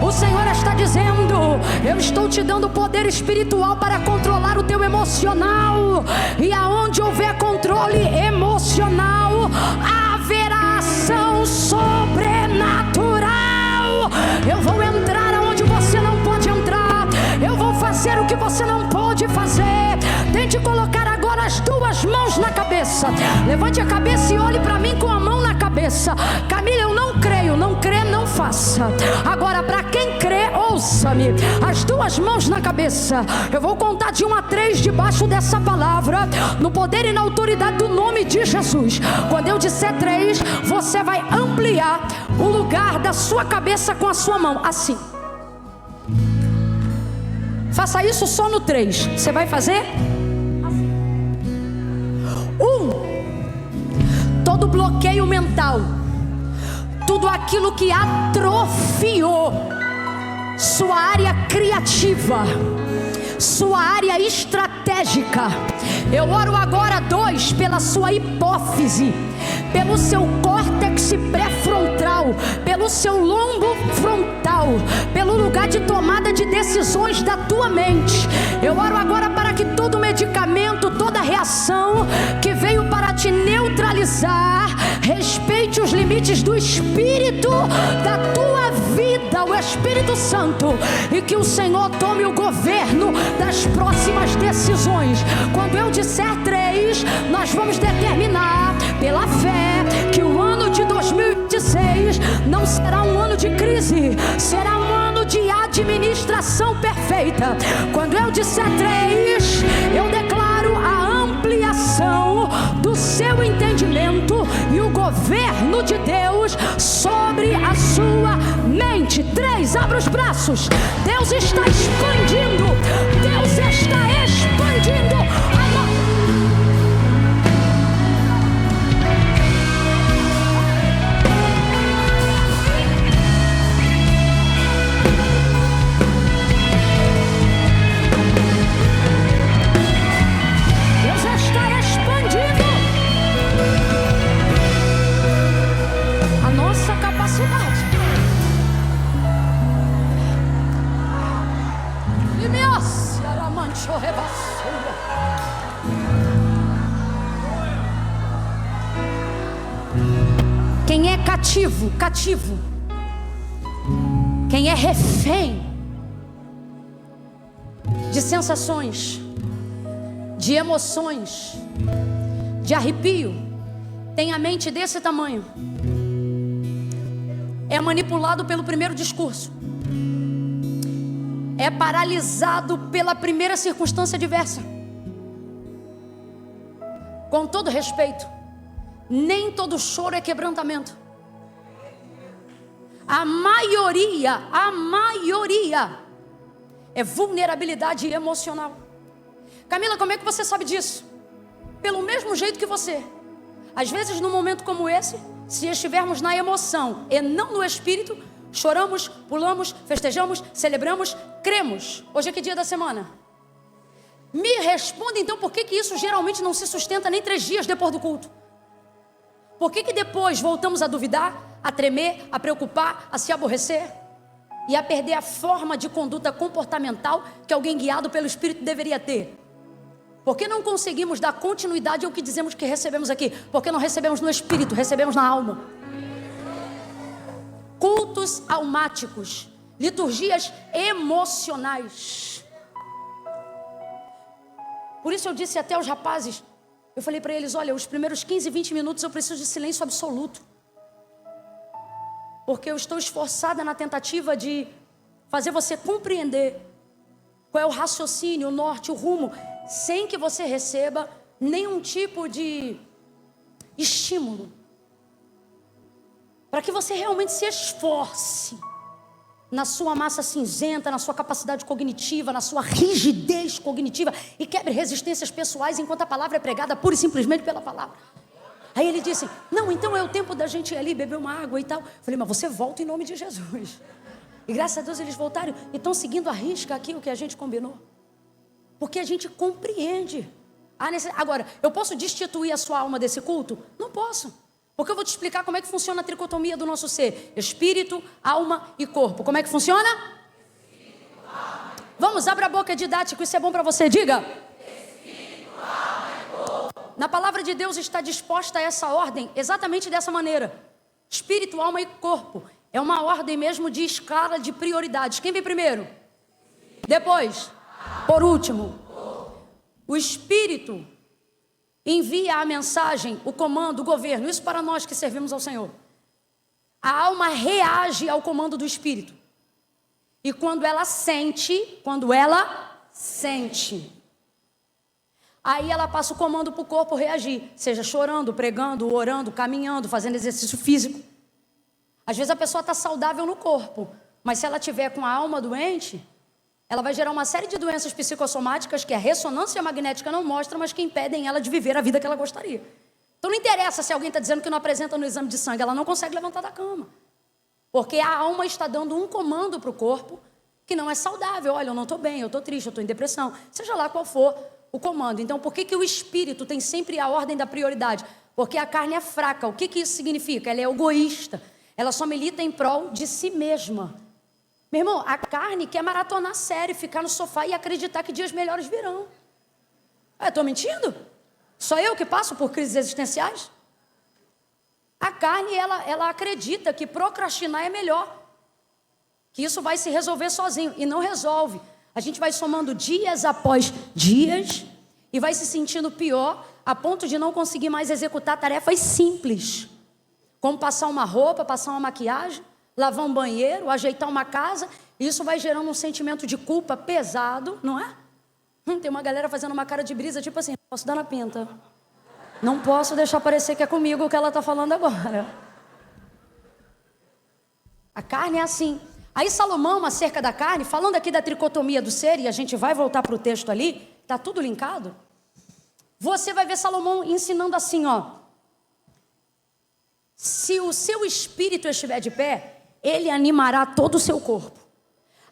O Senhor está dizendo, eu estou te dando poder espiritual para controlar o teu emocional. E aonde houver controle emocional, haverá ação sobrenatural. Eu vou entrar aonde você não pode entrar. Eu vou fazer o que você não pode fazer. Tente colocar agora as duas mãos na cabeça. Levante a cabeça e olhe para mim com a mão na cabeça. Camila, eu não creio. Não crê, não faça. Agora, para quem crê, ouça-me. As duas mãos na cabeça. Eu vou contar de 1 a 3 debaixo dessa palavra, no poder e na autoridade do nome de Jesus. Quando eu disser 3, você vai ampliar o lugar da sua cabeça com a sua mão, assim. Faça isso só no 3. Você vai fazer? 1. Todo bloqueio mental, tudo aquilo que atrofiou sua área criativa, sua área estratégica. Eu oro agora 2 pela sua hipófise, pelo seu córtex pré-frontal, pelo seu lombo frontal, pelo lugar de tomada de decisões da tua mente. Eu oro agora para que todo medicamento, toda reação que veio para te neutralizar, Respeite os limites do Espírito da tua vida, o Espírito Santo, e que o Senhor tome o governo das próximas decisões. Quando eu disser 3, nós vamos determinar pela fé que o ano de 2026 não será um ano de crise, será um ano de administração perfeita. Quando eu disser 3, eu declaro a ampliação do seu entendimento e o governo de Deus sobre a sua mente. 3, abra os braços. Deus está expandindo. Deus está expandindo a Quem é cativo. Quem é refém de sensações, de emoções, de arrepio, tem a mente desse tamanho. É manipulado pelo primeiro discurso. É paralisado pela primeira circunstância adversa. Com todo respeito, nem todo choro é quebrantamento. A maioria é vulnerabilidade emocional. Camila, como é que você sabe disso? Pelo mesmo jeito que você. Às vezes, num momento como esse, se estivermos na emoção e não no espírito, choramos, pulamos, festejamos, celebramos, cremos. Hoje é que dia da semana? Me responda então, por que isso geralmente não se sustenta nem 3 dias depois do culto? Por que depois voltamos a duvidar, a tremer, a preocupar, a se aborrecer e a perder a forma de conduta comportamental que alguém guiado pelo Espírito deveria ter? Por que não conseguimos dar continuidade ao que dizemos que recebemos aqui? Porque não recebemos no Espírito, recebemos na alma. Cultos almáticos, liturgias emocionais. Por isso eu disse até aos rapazes, eu falei para eles, olha, os primeiros 15, 20 minutos eu preciso de silêncio absoluto. Porque eu estou esforçada na tentativa de fazer você compreender qual é o raciocínio, o norte, o rumo, sem que você receba nenhum tipo de estímulo. Para que você realmente se esforce na sua massa cinzenta, na sua capacidade cognitiva, na sua rigidez cognitiva e quebre resistências pessoais enquanto a palavra é pregada pura e simplesmente pela palavra. Aí ele disse, não, então é o tempo da gente ir ali beber uma água e tal. Eu falei, mas você volta em nome de Jesus. E graças a Deus eles voltaram e estão seguindo à risca aquilo que a gente combinou. Porque a gente compreende. Agora, eu posso destituir a sua alma desse culto? Não posso. Porque eu vou te explicar como é que funciona a tricotomia do nosso ser. Espírito, alma e corpo. Como é que funciona? Espírito, alma. Vamos, abra a boca didático, isso é bom para você, diga. Espírito, alma e corpo. Na palavra de Deus está disposta essa ordem, exatamente dessa maneira. Espírito, alma e corpo. É uma ordem mesmo de escala de prioridades. Quem vem primeiro? Depois. Por último. O Espírito envia a mensagem, o comando, o governo. Isso para nós que servimos ao Senhor. A alma reage ao comando do Espírito. E quando ela sente, aí ela passa o comando para o corpo reagir. Seja chorando, pregando, orando, caminhando, fazendo exercício físico. Às vezes a pessoa está saudável no corpo, mas se ela tiver com a alma doente, ela vai gerar uma série de doenças psicossomáticas que a ressonância magnética não mostra, mas que impedem ela de viver a vida que ela gostaria. Então não interessa se alguém está dizendo que não apresenta no exame de sangue, ela não consegue levantar da cama. Porque a alma está dando um comando para o corpo que não é saudável. Olha, eu não estou bem, eu estou triste, eu estou em depressão. Seja lá qual for o comando. Então por que o espírito tem sempre a ordem da prioridade? Porque a carne é fraca. O que isso significa? Ela é egoísta. Ela só milita em prol de si mesma. Meu irmão, a carne quer maratonar a série, ficar no sofá e acreditar que dias melhores virão. Estou mentindo? Só eu que passo por crises existenciais? A carne, ela acredita que procrastinar é melhor, que isso vai se resolver sozinho, e não resolve. A gente vai somando dias após dias e vai se sentindo pior, a ponto de não conseguir mais executar tarefas simples, como passar uma roupa, passar uma maquiagem, lavar um banheiro, ajeitar uma casa. Isso vai gerando um sentimento de culpa pesado, não é? Tem uma galera fazendo uma cara de brisa, tipo assim, não posso dar na pinta, não posso deixar parecer que é comigo o que ela está falando agora. A carne é assim. Aí Salomão, acerca da carne, falando aqui da tricotomia do ser, e a gente vai voltar para o texto ali, está tudo linkado. Você vai ver Salomão ensinando assim, ó. Se o seu espírito estiver de pé, ele animará todo o seu corpo.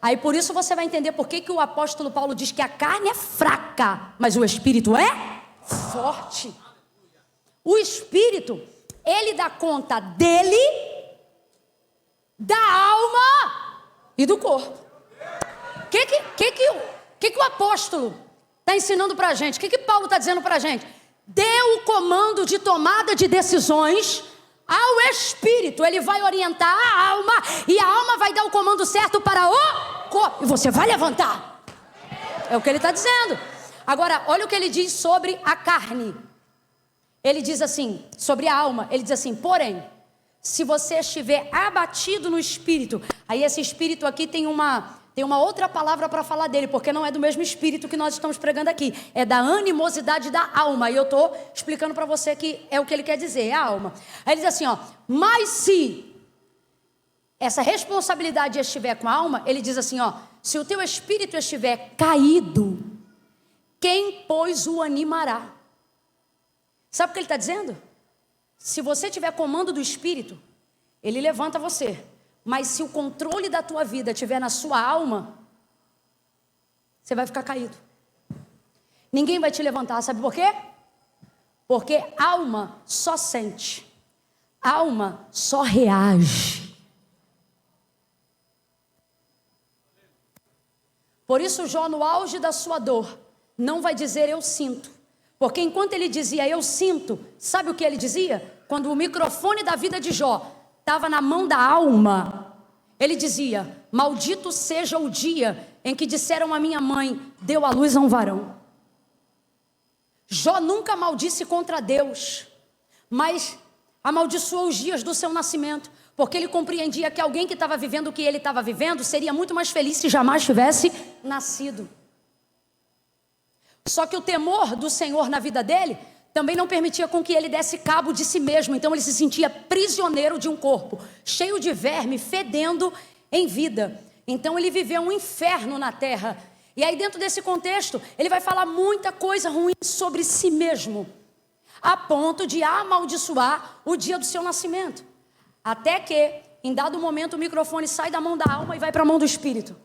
Aí por isso você vai entender por que o apóstolo Paulo diz que a carne é fraca, mas o espírito é forte. O espírito, ele dá conta dele, da alma e do corpo. O que o apóstolo está ensinando para a gente? O que Paulo está dizendo para a gente? Dê o comando de tomada de decisões ao espírito. Ele vai orientar a alma, e a alma vai dar o comando certo para o corpo, e você vai levantar. É o que ele está dizendo. Agora, olha o que ele diz sobre a carne. Ele diz assim, sobre a alma, ele diz assim: porém, se você estiver abatido no espírito, aí esse espírito aqui tem uma outra palavra para falar dele, porque não é do mesmo espírito que nós estamos pregando aqui, é da animosidade da alma, e eu estou explicando para você que é o que ele quer dizer, é a alma. Aí ele diz assim, ó, mas se essa responsabilidade estiver com a alma, ele diz assim, ó, se o teu espírito estiver caído, quem, pois, o animará? Sabe o que ele está dizendo? Se você tiver comando do espírito, ele levanta você. Mas se o controle da tua vida estiver na sua alma, você vai ficar caído. Ninguém vai te levantar, sabe por quê? Porque alma só sente, alma só reage. Por isso Jó, no auge da sua dor, não vai dizer eu sinto. Porque enquanto ele dizia eu sinto, sabe o que ele dizia? Quando o microfone da vida de Jó estava na mão da alma, ele dizia: maldito seja o dia em que disseram a minha mãe, deu à luz a um varão. Jó nunca maldisse contra Deus, mas amaldiçoou os dias do seu nascimento, porque ele compreendia que alguém que estava vivendo o que ele estava vivendo seria muito mais feliz se jamais tivesse nascido. Só que o temor do Senhor na vida dele também não permitia com que ele desse cabo de si mesmo. Então ele se sentia prisioneiro de um corpo, cheio de verme, fedendo em vida. Então ele viveu um inferno na terra. E aí dentro desse contexto, ele vai falar muita coisa ruim sobre si mesmo, a ponto de amaldiçoar o dia do seu nascimento. Até que, em dado momento, o microfone sai da mão da alma e vai para a mão do espírito.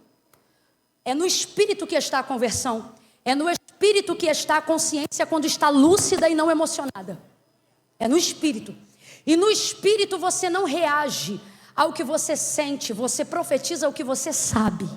É no espírito que está a conversão. É no espírito que está a consciência quando está lúcida e não emocionada. É no espírito. E no espírito você não reage ao que você sente, você profetiza o que você sabe.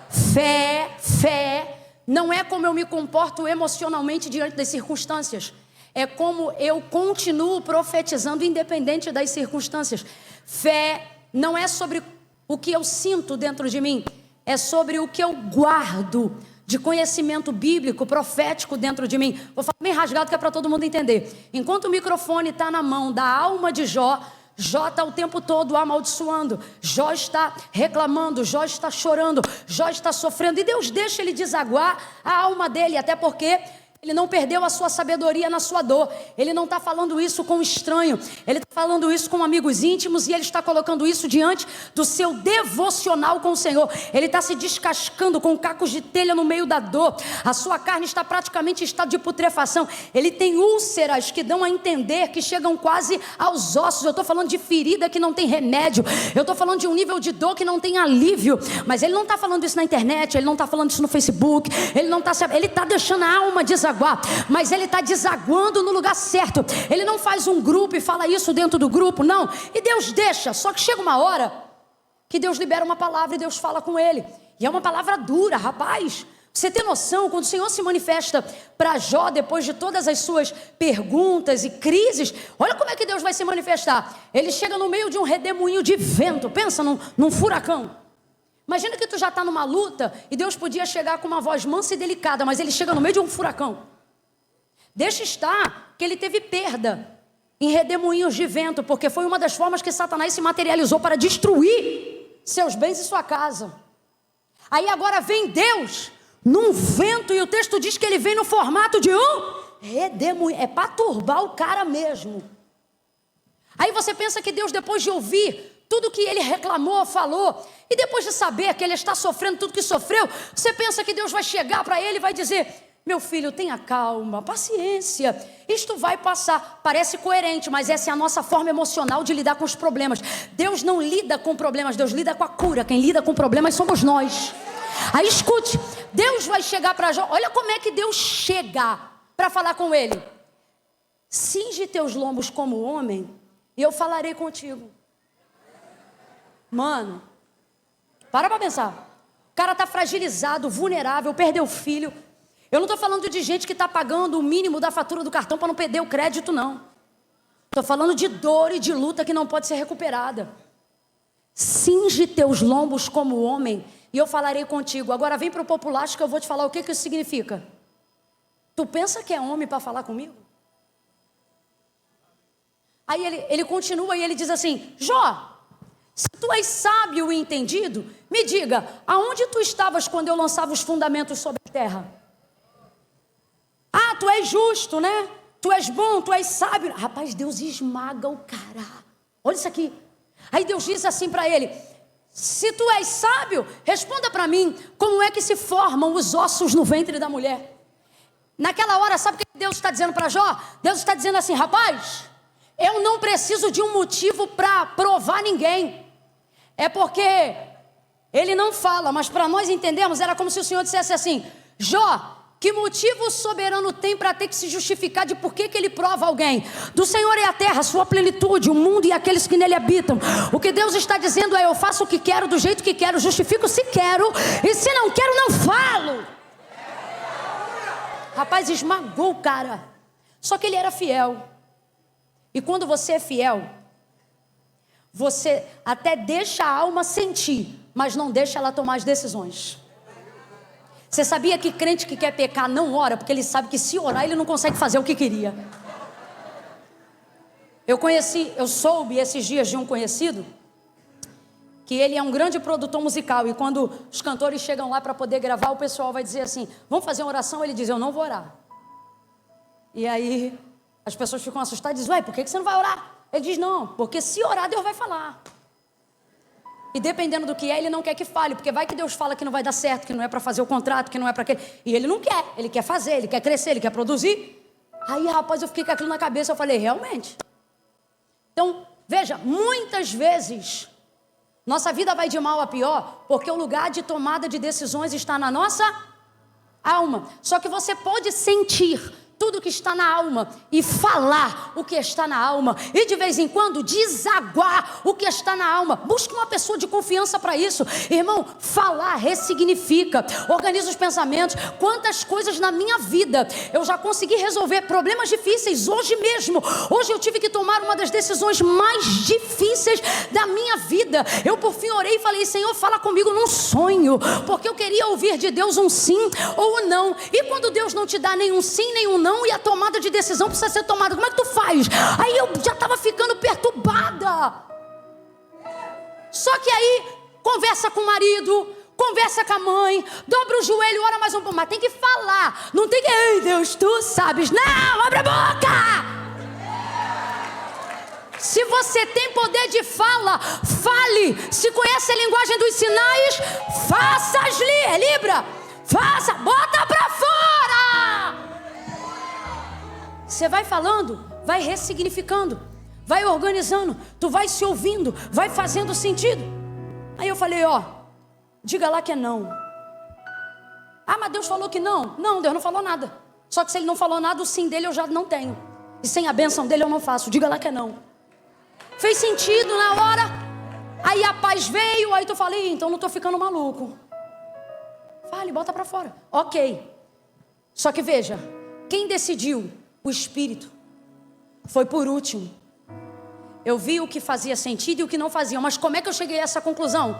Fé não é como eu me comporto emocionalmente diante das circunstâncias. É como eu continuo profetizando independente das circunstâncias. Fé não é sobre o que eu sinto dentro de mim, é sobre o que eu guardo de conhecimento bíblico, profético dentro de mim. Vou falar bem rasgado que é para todo mundo entender. Enquanto o microfone está na mão da alma de Jó, Jó está o tempo todo amaldiçoando, Jó está reclamando, Jó está chorando, Jó está sofrendo, e Deus deixa ele desaguar a alma dele, até porque ele não perdeu a sua sabedoria na sua dor. Ele não está falando isso com um estranho, ele está falando isso com amigos íntimos, e ele está colocando isso diante do seu devocional com o Senhor. Ele está se descascando com cacos de telha no meio da dor. A sua carne está praticamente em estado de putrefação. Ele tem úlceras que dão a entender que chegam quase aos ossos. Eu estou falando de ferida que não tem remédio. Eu estou falando de um nível de dor que não tem alívio. Mas ele não está falando isso na internet, ele não está falando isso no Facebook, ele está deixando a alma desaguar, mas ele está desaguando no lugar certo. Ele não faz um grupo e fala isso dentro do grupo, não. E Deus deixa, só que chega uma hora que Deus libera uma palavra e Deus fala com ele. E é uma palavra dura, rapaz. Você tem noção, quando o Senhor se manifesta para Jó, depois de todas as suas perguntas e crises, olha como é que Deus vai se manifestar. Ele chega no meio de um redemoinho de vento, pensa num furacão. Imagina que tu já está numa luta e Deus podia chegar com uma voz mansa e delicada, mas ele chega no meio de um furacão. Deixa estar que ele teve perda em redemoinhos de vento, porque foi uma das formas que Satanás se materializou para destruir seus bens e sua casa. Aí agora vem Deus num vento, e o texto diz que ele vem no formato de um redemoinho, é para turbar o cara mesmo. Aí você pensa que Deus, depois de ouvir tudo que ele reclamou, falou, e depois de saber que ele está sofrendo tudo que sofreu, você pensa que Deus vai chegar para ele e vai dizer: meu filho, tenha calma, paciência, isto vai passar. Parece coerente, mas essa é a nossa forma emocional de lidar com os problemas. Deus não lida com problemas, Deus lida com a cura. Quem lida com problemas somos nós. Aí escute, Deus vai chegar para Jó. Olha como é que Deus chega para falar com ele: cinge teus lombos como homem e eu falarei contigo. Mano, para pensar. O cara está fragilizado, vulnerável, perdeu o filho. Eu não estou falando de gente que está pagando o mínimo da fatura do cartão para não perder o crédito, não. Estou falando de dor e de luta que não pode ser recuperada. Cinge teus lombos como homem e eu falarei contigo. Agora vem para o populacho que eu vou te falar o que isso significa. Tu pensa que é homem para falar comigo? Aí ele continua e ele diz assim: Jó, se tu és sábio e entendido, me diga, aonde tu estavas quando eu lançava os fundamentos sobre a terra? Ah, tu és justo, né? Tu és bom, tu és sábio. Rapaz, Deus esmaga o cara. Olha isso aqui. Aí Deus diz assim para ele: se tu és sábio, responda para mim, como é que se formam os ossos no ventre da mulher? Naquela hora, sabe o que Deus está dizendo para Jó? Deus está dizendo assim: rapaz, eu não preciso de um motivo para provar ninguém. É porque ele não fala, mas para nós entendermos, era como se o Senhor dissesse assim: Jó, que motivo o soberano tem para ter que se justificar de por que ele prova alguém? Do Senhor é a terra, a sua plenitude, o mundo e aqueles que nele habitam. O que Deus está dizendo é: eu faço o que quero, do jeito que quero, justifico se quero, e se não quero, não falo. Rapaz, esmagou o cara. Só que ele era fiel. E quando você é fiel, você até deixa a alma sentir, mas não deixa ela tomar as decisões. Você sabia que crente que quer pecar não ora, porque ele sabe que se orar ele não consegue fazer o que queria. Eu soube esses dias de um conhecido, que ele é um grande produtor musical, e quando os cantores chegam lá para poder gravar, o pessoal vai dizer assim: vamos fazer uma oração? Ele diz: eu não vou orar. E aí as pessoas ficam assustadas e dizem: ué, por que você não vai orar? Ele diz: não, porque se orar Deus vai falar. E dependendo do que é, ele não quer que fale, porque vai que Deus fala que não vai dar certo, que não é para fazer o contrato, que não é para aquele. E ele não quer, ele quer fazer, ele quer crescer, ele quer produzir. Aí, rapaz, eu fiquei com aquilo na cabeça, eu falei: realmente. Então, veja, muitas vezes nossa vida vai de mal a pior, porque o lugar de tomada de decisões está na nossa alma. Só que você pode sentir tudo que está na alma e falar o que está na alma, e de vez em quando desaguar o que está na alma. Busque uma pessoa de confiança para isso, irmão. Falar ressignifica, organiza os pensamentos. Quantas coisas na minha vida eu já consegui resolver, problemas difíceis hoje mesmo. Hoje eu tive que tomar uma das decisões mais difíceis da minha vida. Eu por fim orei e falei: Senhor, fala comigo num sonho, porque eu queria ouvir de Deus um sim ou um não. E quando Deus não te dá nenhum sim, nenhum não, e a tomada de decisão precisa ser tomada, como é que tu faz? Aí eu já estava ficando perturbada. Só que aí conversa com o marido, conversa com a mãe, dobra o joelho, ora mais um pouco, mas tem que falar, não tem que: ei Deus, tu sabes. Não, abre a boca. Se você tem poder de fala, fale. Se conhece a linguagem dos sinais, faça-lhe. É Libra? Faça, bota pra fora. Você vai falando, vai ressignificando, vai organizando, tu vai se ouvindo, vai fazendo sentido. Aí eu falei: ó, diga lá que é não. Ah, mas Deus falou que não. Não, Deus não falou nada. Só que se ele não falou nada, o sim dele eu já não tenho, e sem a bênção dele eu não faço. Diga lá que é não. Fez sentido na hora. Aí a paz veio, aí tu falei: então não tô ficando maluco. vale, bota para fora. Ok. Só que veja, quem decidiu? O Espírito. Foi por último. Eu vi o que fazia sentido e o que não fazia. Mas como é que eu cheguei a essa conclusão?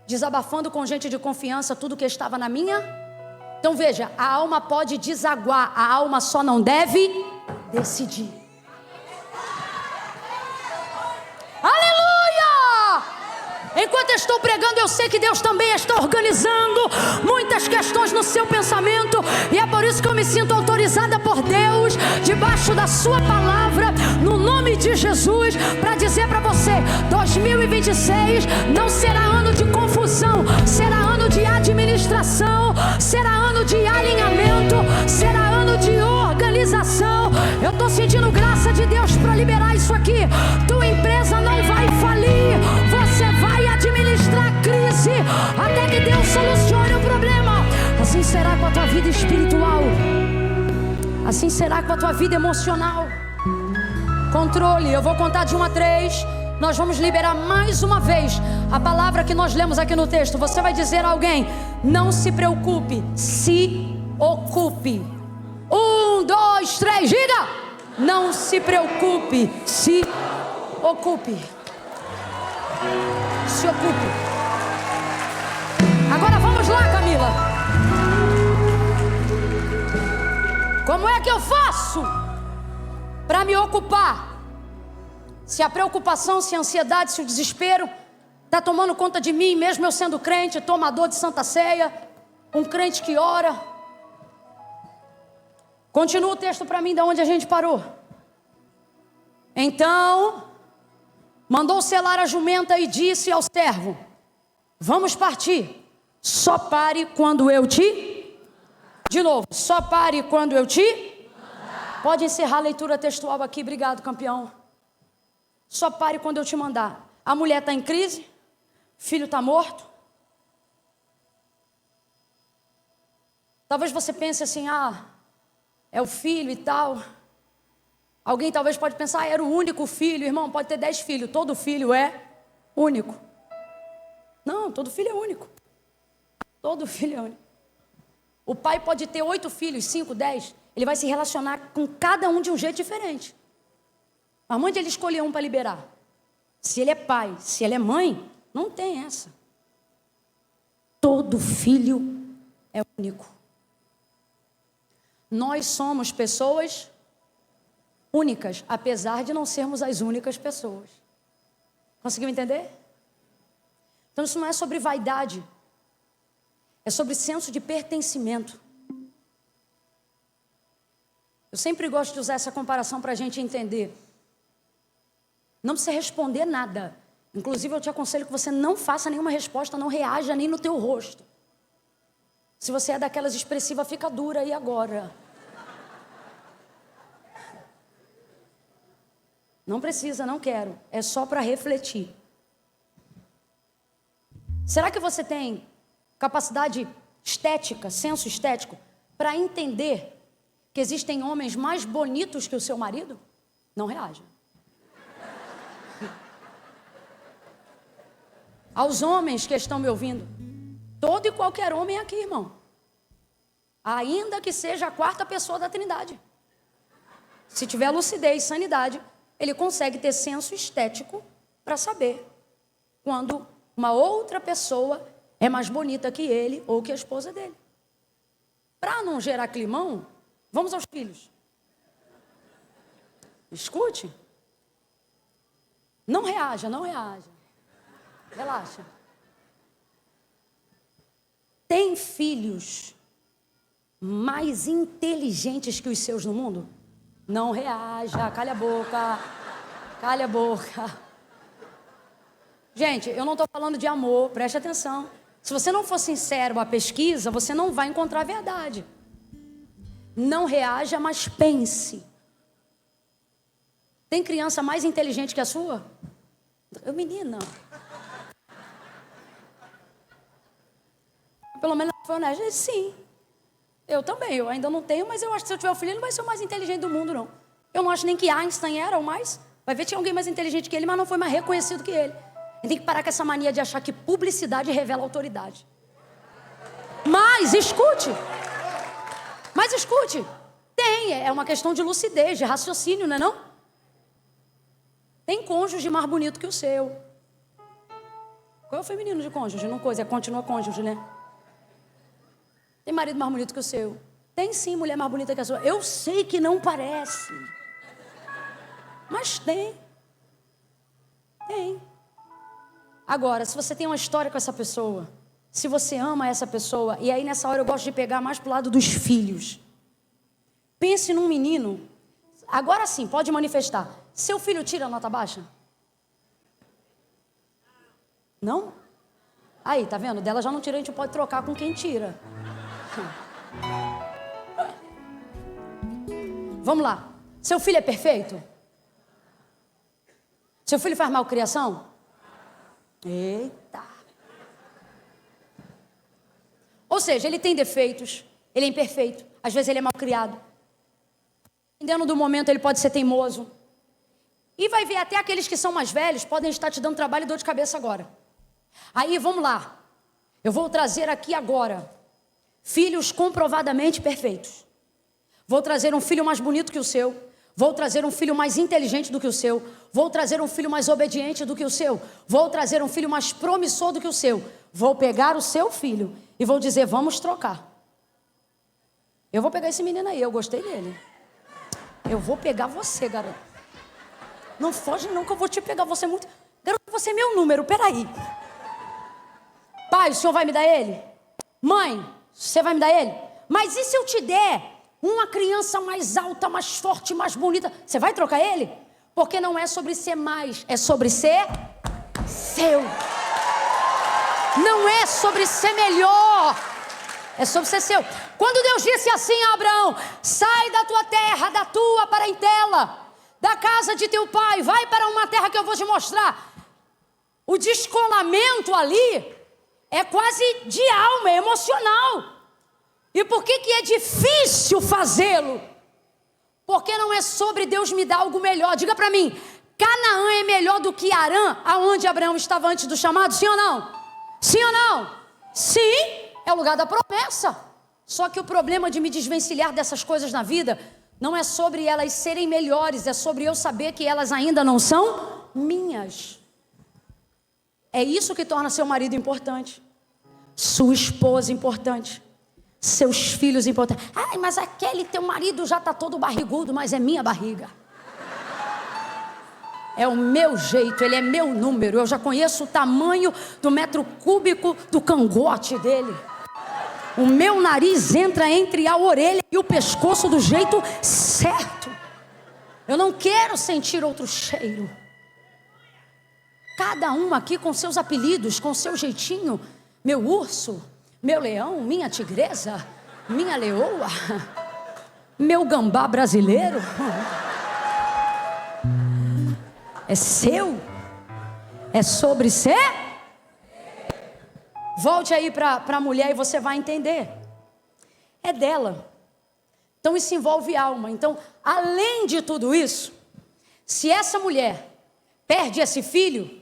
Desabafando com gente de confiança tudo que estava na minha. Então veja, a alma pode desaguar, a alma só não deve decidir. Aleluia! Enquanto eu estou pregando, eu sei que Deus também está organizando muitas questões no seu pensamento. E é por isso que eu me sinto autorizada por Deus, debaixo da sua palavra, no nome de Jesus, para dizer para você, 2026 não será ano de confusão, será ano de administração, será ano de alinhamento, será ano de organização. Eu estou sentindo graça de Deus para liberar isso aqui. Tua empresa não vai falir, você vai administrar a crise até que Deus solucione o problema. Assim será com a tua vida espiritual, assim será com a tua vida emocional. Controle, eu vou contar de 1 a 3. Nós vamos liberar mais uma vez a palavra que nós lemos aqui no texto. Você vai dizer a alguém: não se preocupe, se ocupe. 1, 2, 3, diga! Não se preocupe, se ocupe. Se ocupe. Agora vamos lá, Camila. Como é que eu faço para me ocupar? Se a preocupação, se a ansiedade, se o desespero está tomando conta de mim, mesmo eu sendo crente, tomador de Santa Ceia, um crente que ora. Continua o texto para mim, de onde a gente parou. Então, mandou selar a jumenta e disse ao servo: vamos partir, só pare quando eu te... De novo, só pare quando eu te... Pode encerrar a leitura textual aqui, obrigado, campeão. Só pare quando eu te mandar. A mulher está em crise, filho está morto. Talvez você pense assim, é o filho e tal. Alguém talvez pode pensar, era o único filho. Irmão, pode ter 10 filhos, todo filho é único. Não, todo filho é único. Todo filho é único. O pai pode ter 8 filhos, 5, 10. Ele vai se relacionar com cada um de um jeito diferente. Mas onde ele escolheu um para liberar? Se ele é pai, se ele é mãe, não tem essa. Todo filho é único. Nós somos pessoas únicas, apesar de não sermos as únicas pessoas. Conseguiu entender? Então isso não é sobre vaidade. É sobre senso de pertencimento. Eu sempre gosto de usar essa comparação para a gente entender. Não precisa responder nada. Inclusive eu te aconselho que você não faça nenhuma resposta, não reaja nem no teu rosto. Se você é daquelas expressivas, fica dura, e agora? Não precisa, não quero. É só para refletir. Será que você tem capacidade estética, senso estético, para entender que existem homens mais bonitos que o seu marido? Não reaja. Aos homens que estão me ouvindo, todo e qualquer homem aqui, irmão, ainda que seja a 4ª pessoa da Trindade, se tiver lucidez, sanidade, ele consegue ter senso estético para saber quando uma outra pessoa é mais bonita que ele ou que a esposa dele. Para não gerar climão, vamos aos filhos. Escute. Não reaja, não reaja. Relaxa. Tem filhos mais inteligentes que os seus no mundo? Não reaja, calha a boca. Calha a boca. Gente, eu não estou falando de amor, preste atenção. Se você não for sincero à pesquisa, você não vai encontrar a verdade. Não reaja, mas pense. Tem criança mais inteligente que a sua? Menina. Pelo menos foi honesta. Sim. Eu também. Eu ainda não tenho, mas eu acho que se eu tiver um filho, ele não vai ser o mais inteligente do mundo, não. Eu não acho nem que Einstein era o mais. Vai ver, tinha alguém mais inteligente que ele, mas não foi mais reconhecido que ele. A gente tem que parar com essa mania de achar que publicidade revela autoridade. Mas Mas escute. É uma questão de lucidez, de raciocínio, não é não? Tem cônjuge mais bonito que o seu. Qual é o feminino de cônjuge? Não coisa, continua cônjuge, né? Tem marido mais bonito que o seu. Tem sim mulher mais bonita que a sua. Eu sei que não parece. Mas tem. Tem. Agora, se você tem uma história com essa pessoa, se você ama essa pessoa, e aí nessa hora eu gosto de pegar mais pro lado dos filhos. Pense num menino. Agora sim, pode manifestar. Seu filho tira nota baixa? Não? Aí, tá vendo? Dela já não tira, a gente pode trocar com quem tira. Vamos lá. Seu filho é perfeito? Seu filho faz malcriação? Eita. Ou seja, ele tem defeitos, ele é imperfeito, às vezes ele é malcriado. Dependendo do momento, ele pode ser teimoso. E vai ver até aqueles que são mais velhos, podem estar te dando trabalho e dor de cabeça agora. Aí, vamos lá. Eu vou trazer aqui agora filhos comprovadamente perfeitos. Vou trazer um filho mais bonito que o seu. Vou trazer um filho mais inteligente do que o seu. Vou trazer um filho mais obediente do que o seu. Vou trazer um filho mais promissor do que o seu. Vou pegar o seu filho e vou dizer, vamos trocar. Eu vou pegar esse menino aí, eu gostei dele. Eu vou pegar você, garoto. Não foge não que eu vou te pegar, você é muito... Garoto, você é meu número, peraí. Pai, o senhor vai me dar ele? Mãe, você vai me dar ele? Mas e se eu te der uma criança mais alta, mais forte, mais bonita? Você vai trocar ele? Porque não é sobre ser mais, é sobre ser seu. Não é sobre ser melhor, é sobre ser seu. Quando Deus disse assim a Abraão, sai da tua terra, da tua parentela, da casa de teu pai, vai para uma terra que eu vou te mostrar. O descolamento ali é quase de alma, é emocional. E por que é difícil fazê-lo? Porque não é sobre Deus me dar algo melhor. Diga para mim, Canaã é melhor do que Harã, aonde Abraão estava antes do chamado? Sim ou não? Sim ou não? Sim, é o lugar da promessa. Só que o problema de me desvencilhar dessas coisas na vida não é sobre elas serem melhores, é sobre eu saber que elas ainda não são minhas. É isso que torna seu marido importante, sua esposa importante, seus filhos importantes. Ai, mas aquele teu marido já está todo barrigudo, mas é minha barriga. É o meu jeito, ele é meu número. Eu já conheço o tamanho do metro cúbico do cangote dele. O meu nariz entra entre a orelha e o pescoço do jeito certo. Eu não quero sentir outro cheiro. Cada um aqui com seus apelidos, com seu jeitinho. Meu urso, meu leão, minha tigresa, minha leoa, meu gambá brasileiro. É seu? É sobre ser? Volte aí para a mulher e você vai entender. É dela. Então isso envolve alma. Então, além de tudo isso, se essa mulher perde esse filho,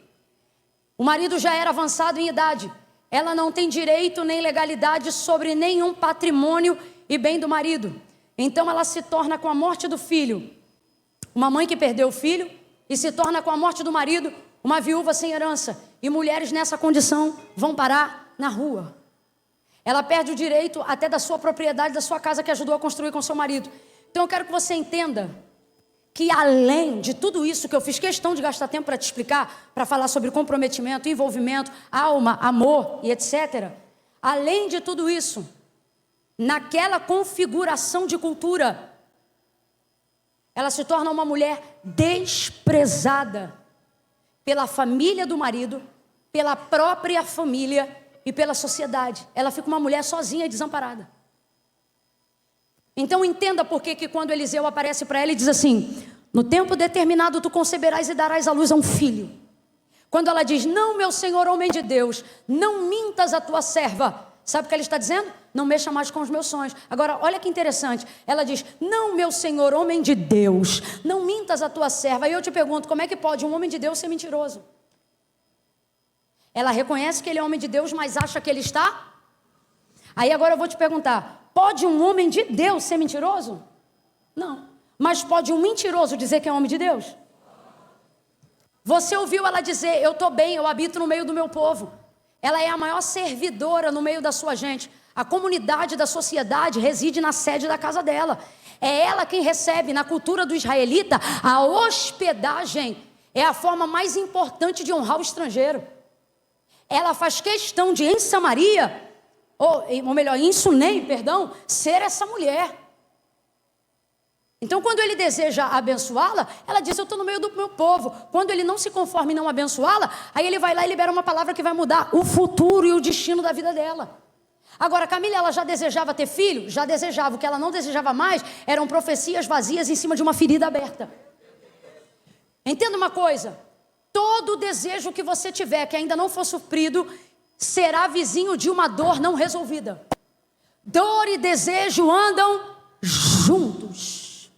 o marido já era avançado em idade. Ela não tem direito nem legalidade sobre nenhum patrimônio e bem do marido. Então ela se torna, com a morte do filho, uma mãe que perdeu o filho, e se torna, com a morte do marido, uma viúva sem herança. E mulheres nessa condição vão parar na rua. Ela perde o direito até da sua propriedade, da sua casa que ajudou a construir com seu marido. Então eu quero que você entenda que além de tudo isso que eu fiz questão de gastar tempo para te explicar, para falar sobre comprometimento, envolvimento, alma, amor e etc. Além de tudo isso, naquela configuração de cultura, ela se torna uma mulher desprezada pela família do marido, pela própria família e pela sociedade. Ela fica uma mulher sozinha e desamparada. Então entenda por que quando Eliseu aparece para ela e diz assim, no tempo determinado tu conceberás e darás à luz a um filho. Quando ela diz, não, meu senhor, homem de Deus, não mintas a tua serva. Sabe o que ela está dizendo? Não mexa mais com os meus sonhos. Agora, olha que interessante. Ela diz, não, meu senhor, homem de Deus, não mintas a tua serva. Aí eu te pergunto, como é que pode um homem de Deus ser mentiroso? Ela reconhece que ele é homem de Deus, mas acha que ele está... Aí agora eu vou te perguntar, pode um homem de Deus ser mentiroso? Não. Mas pode um mentiroso dizer que é homem de Deus? Você ouviu ela dizer, eu estou bem, eu habito no meio do meu povo. Ela é a maior servidora no meio da sua gente. A comunidade da sociedade reside na sede da casa dela. É ela quem recebe, na cultura do israelita, a hospedagem é a forma mais importante de honrar o estrangeiro. Ela faz questão de, em Samaria, ou melhor, em Sunem, perdão, ser essa mulher. Então, quando ele deseja abençoá-la, ela diz, eu estou no meio do meu povo. Quando ele não se conforma em não abençoá-la, aí ele vai lá e libera uma palavra que vai mudar o futuro e o destino da vida dela. Agora, Camila, ela já desejava ter filho? Já desejava. O que ela não desejava mais eram profecias vazias em cima de uma ferida aberta. Entenda uma coisa, todo desejo que você tiver que ainda não for suprido, será vizinho de uma dor não resolvida. Dor e desejo andam juntos.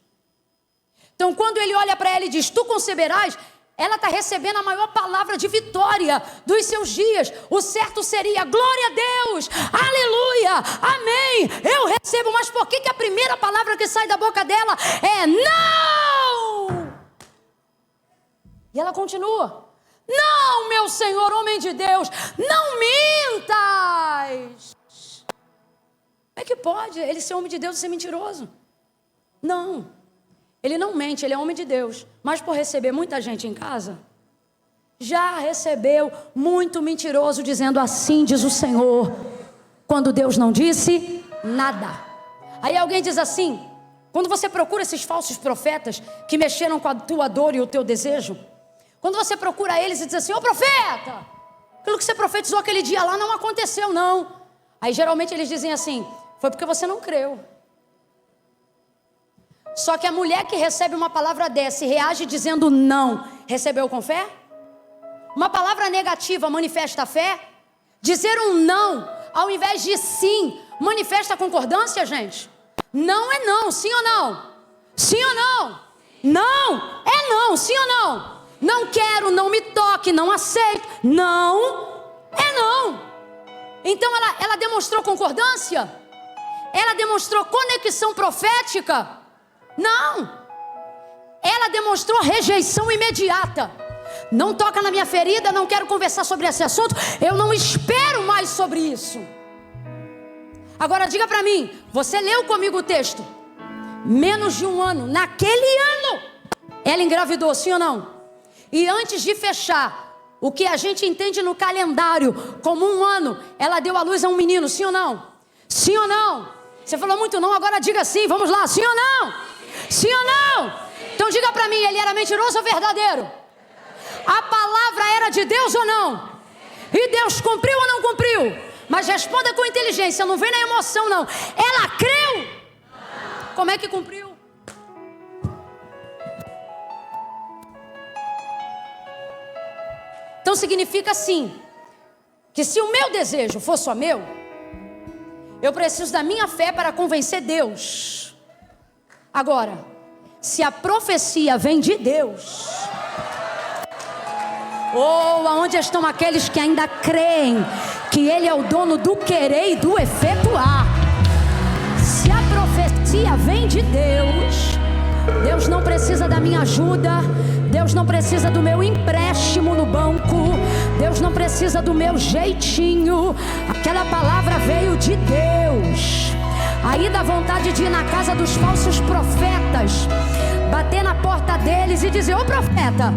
Então, quando ele olha para ela e diz, tu conceberás, ela está recebendo a maior palavra de vitória dos seus dias. O certo seria, glória a Deus, aleluia, amém, eu recebo. Mas por que a primeira palavra que sai da boca dela é não? E ela continua, não, meu Senhor, homem de Deus, não mintas. Como é que pode ele ser homem de Deus e ser mentiroso? Não. Ele não mente, ele é homem de Deus. Mas por receber muita gente em casa, já recebeu muito mentiroso dizendo assim diz o Senhor, quando Deus não disse nada. Aí alguém diz assim, quando você procura esses falsos profetas que mexeram com a tua dor e o teu desejo, quando você procura eles e diz assim, ô profeta, aquilo que você profetizou aquele dia lá não aconteceu não. Aí geralmente eles dizem assim, foi porque você não creu. Só que a mulher que recebe uma palavra dessa e reage dizendo não, recebeu com fé? Uma palavra negativa manifesta a fé? Dizer um não, ao invés de sim, manifesta a concordância, gente? Não é não, sim ou não? Sim ou não? Não é não, sim ou não? Não quero, não me toque, não aceito. Não é não. Então ela demonstrou concordância? Ela demonstrou conexão profética? Não, ela demonstrou rejeição imediata. Não toca na minha ferida, não quero conversar sobre esse assunto, eu não espero mais sobre isso. Agora diga para mim, você leu comigo o texto? Menos de um ano, naquele ano, ela engravidou, sim ou não? E antes de fechar, o que a gente entende no calendário como um ano, ela deu à luz a um menino, sim ou não? Sim ou não? Você falou muito não, agora diga sim, vamos lá, sim ou não? Sim ou não? Então diga para mim, ele era mentiroso ou verdadeiro? A palavra era de Deus ou não? E Deus cumpriu ou não cumpriu? Mas responda com inteligência, não vem na emoção não. Ela creu? Como é que cumpriu? Então significa assim, que se o meu desejo for só meu, eu preciso da minha fé para convencer Deus. Agora, se a profecia vem de Deus, aonde estão aqueles que ainda creem que Ele é o dono do querer e do efetuar? Se a profecia vem de Deus, Deus não precisa da minha ajuda, Deus não precisa do meu empréstimo no banco, Deus não precisa do meu jeitinho. Aquela palavra veio de Deus. Aí dá vontade de ir na casa dos falsos profetas, bater na porta deles e dizer, ô profeta,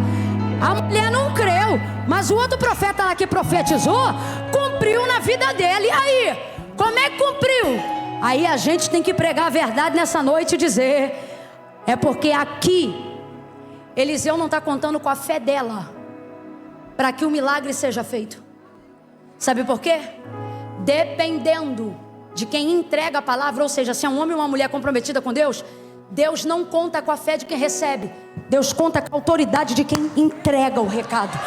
a mulher não creu, mas o outro profeta lá que profetizou, cumpriu na vida dele. E aí, como é que cumpriu? Aí a gente tem que pregar a verdade nessa noite e dizer, é porque aqui, Eliseu não está contando com a fé dela, para que o milagre seja feito. Sabe por quê? Dependendo de quem entrega a palavra, ou seja, se é um homem ou uma mulher comprometida com Deus, Deus não conta com a fé de quem recebe, Deus conta com a autoridade de quem entrega o recado.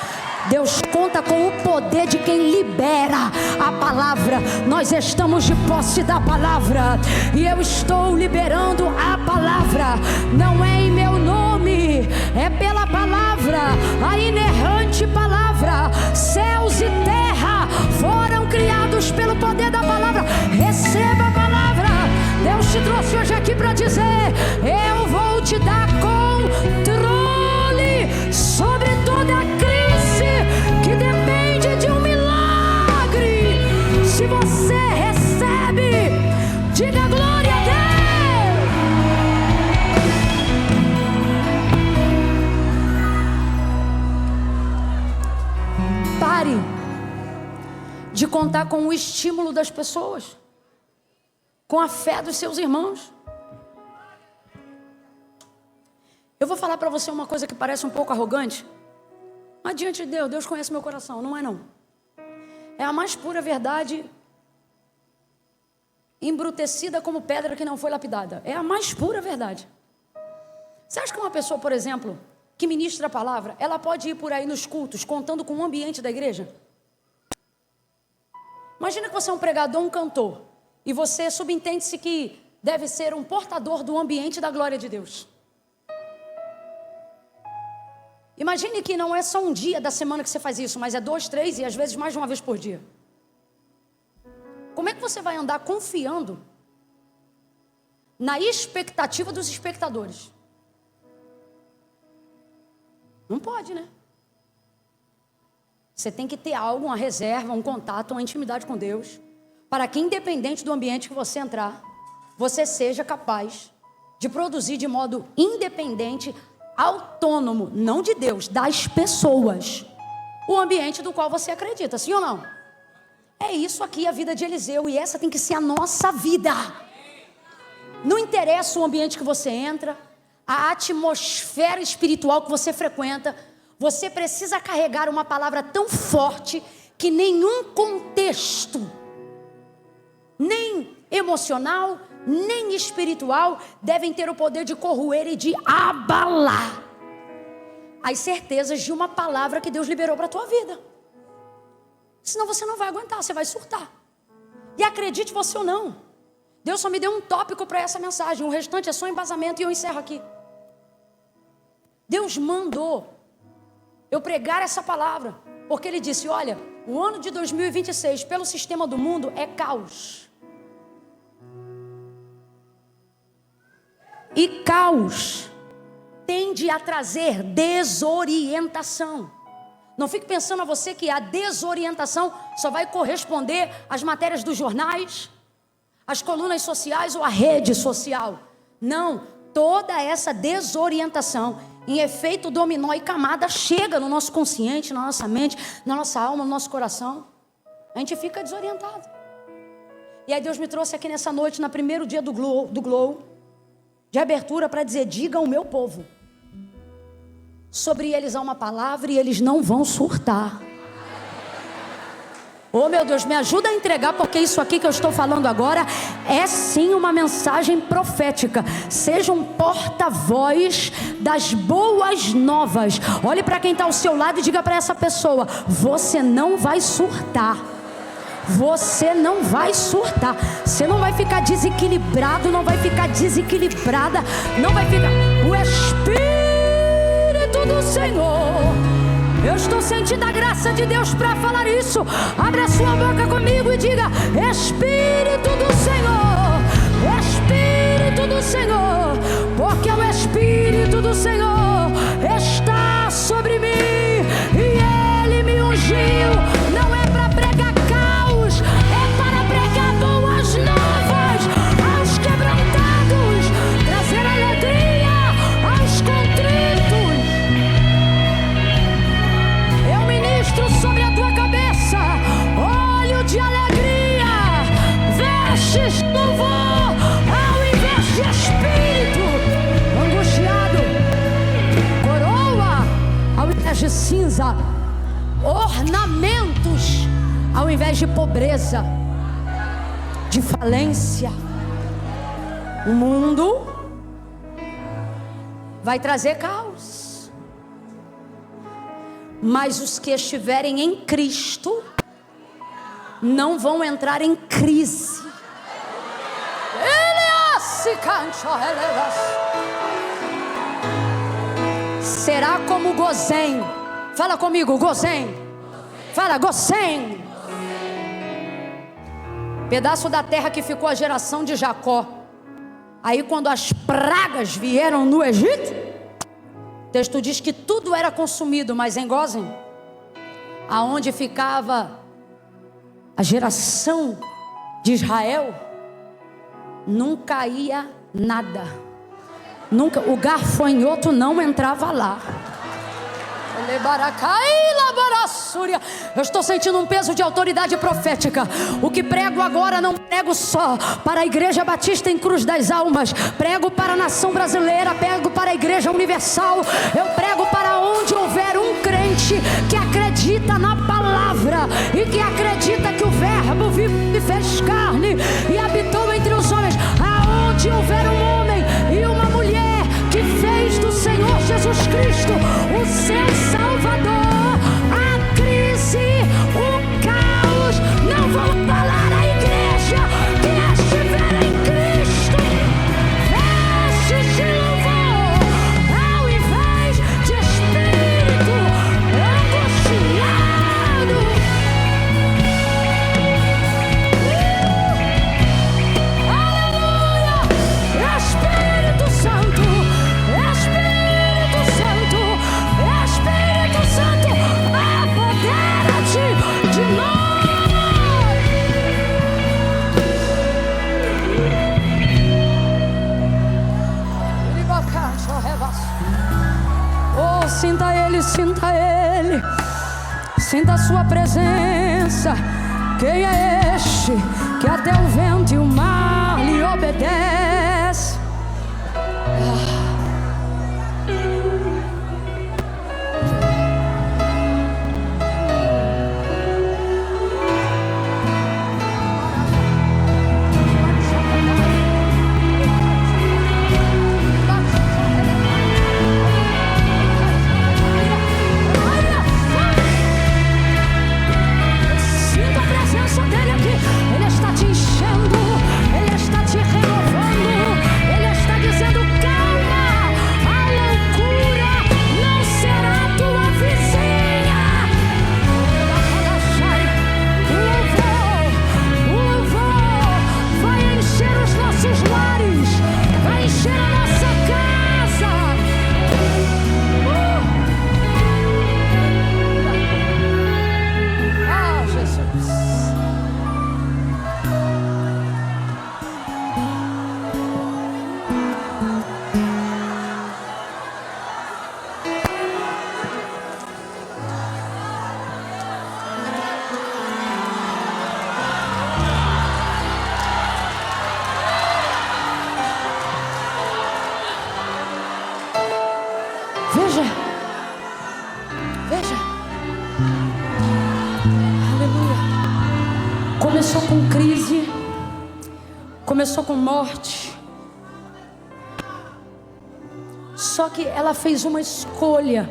Deus conta com o poder de quem libera a palavra. Nós estamos de posse da palavra, e eu estou liberando a palavra. Não é em meu nome, é pela palavra, a inerrante palavra. Céus e terra foram criados pelo poder da palavra. a dizer: eu vou te dar controle sobre toda a crise que depende de um milagre. Se você recebe, diga glória a Deus. Pare de contar com o estímulo das pessoas, com a fé dos seus irmãos. Eu vou falar para você uma coisa que parece um pouco arrogante, mas diante de Deus, Deus conhece meu coração, não é não. É a mais pura verdade, embrutecida como pedra que não foi lapidada. É a mais pura verdade. Você acha que uma pessoa, por exemplo, que ministra a palavra, ela pode ir por aí nos cultos contando com o ambiente da igreja? Imagina que você é um pregador, um cantor, e você subentende-se que deve ser um portador do ambiente da glória de Deus. Imagine que não é só um dia da semana que você faz isso, mas é 2, 3 e às vezes mais de uma vez por dia. Como é que você vai andar confiando na expectativa dos espectadores? Não pode, né? Você tem que ter algo, uma reserva, um contato, uma intimidade com Deus, para que independente do ambiente que você entrar, você seja capaz de produzir de modo independente, autônomo, não de Deus, das pessoas, o ambiente do qual você acredita, sim ou não? É isso aqui a vida de Eliseu, e essa tem que ser a nossa vida. Não interessa o ambiente que você entra, a atmosfera espiritual que você frequenta, você precisa carregar uma palavra tão forte que nenhum contexto, nem emocional, nem espiritual, devem ter o poder de corroer e de abalar as certezas de uma palavra que Deus liberou para a tua vida. Senão você não vai aguentar, você vai surtar. E acredite você ou não, Deus só me deu um tópico para essa mensagem, o restante é só embasamento e eu encerro aqui. Deus mandou eu pregar essa palavra, porque Ele disse: olha, o ano de 2026, pelo sistema do mundo, é caos. E caos tende a trazer desorientação. Não fique pensando a você que a desorientação só vai corresponder às matérias dos jornais, às colunas sociais ou à rede social. Não, toda essa desorientação, em efeito dominó e camada, chega no nosso consciente, na nossa mente, na nossa alma, no nosso coração. A gente fica desorientado. E aí Deus me trouxe aqui nessa noite, no primeiro dia do Glow, de abertura, para dizer: diga ao meu povo, sobre eles há uma palavra e eles não vão surtar. Oh meu Deus, me ajuda a entregar, porque isso aqui que eu estou falando agora é sim uma mensagem profética. Seja um porta-voz das boas novas. Olhe para quem está ao seu lado e diga para essa pessoa: você não vai surtar. Você não vai surtar. Você não vai ficar desequilibrado, não vai ficar desequilibrada, não vai ficar. O Espírito do Senhor, eu estou sentindo a graça de Deus para falar isso. Abra sua boca comigo e diga: Espírito do Senhor, Espírito do Senhor, porque o Espírito do Senhor está sobre mim e Ele me ungiu. Não é para pregar caos, é para pregar boas novas aos quebrantados, trazer alegria aos contritos. Eu ministro sobre a tua cabeça óleo de alegria, vestes louvor ao invés de espírito angustiado, coroa ao invés de cinza, ornamentos ao invés de pobreza, de falência. O mundo vai trazer caos, mas os que estiverem em Cristo não vão entrar em crise. Será como Gozém. Fala comigo, Gozém. Fala, Gozém. Pedaço da terra que ficou a geração de Jacó. Aí quando as pragas vieram no Egito, o texto diz que tudo era consumido, mas em Gósen, aonde ficava a geração de Israel, não caía nada. Nunca, o gafanhoto não entrava lá. Eu estou sentindo um peso de autoridade profética. O que prego agora não prego só para a Igreja Batista em Cruz das Almas, prego para a nação brasileira, prego para a Igreja Universal. Eu prego para onde houver um crente que acredita na palavra e que acredita que o Verbo vive e fez carne e habitou entre os homens. Aonde houver um homem e uma mulher que fez do Senhor Jesus Cristo o seu Salvador, a crise, o caos não vão falar à igreja que estiver em Cristo. Vestes de louvor ao invés de espírito angustiado. Aleluia! Espírito Santo, Espírito Santo, Espírito Santo, apodera-te de nós. Oh, sinta Ele, sinta Ele, sinta a sua presença. Quem é este que até o vento e o mar lhe obedece? Sinta a presença dele aqui. Ele está te enchendo, ele está te renovando, ele está dizendo: calma, a loucura não será tua vizinha. O louvor vai encher os nossos lares, vai encher a nossa casa. Ah, Jesus. Veja, veja, aleluia. Começou com crise, começou com morte, só que ela fez uma escolha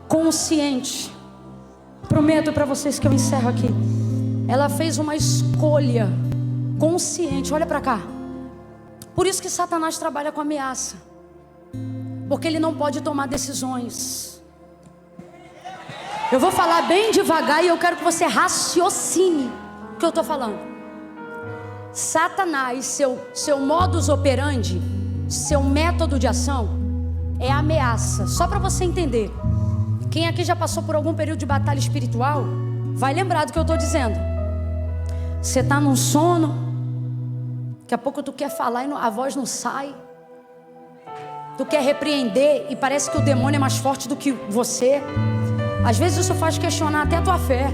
consciente. Prometo para vocês que eu encerro aqui. Ela fez uma escolha consciente. Olha para cá. Por isso que Satanás trabalha com ameaça, porque ele não pode tomar decisões. Eu vou falar bem devagar e eu quero que você raciocine o que eu estou falando. Satanás, seu modus operandi, seu método de ação é ameaça. Só para você entender. Quem aqui já passou por algum período de batalha espiritual vai lembrar do que eu estou dizendo. Você está num sono, daqui a pouco tu quer falar e a voz não sai. Tu quer repreender e parece que o demônio é mais forte do que você. Às vezes isso faz questionar até a tua fé.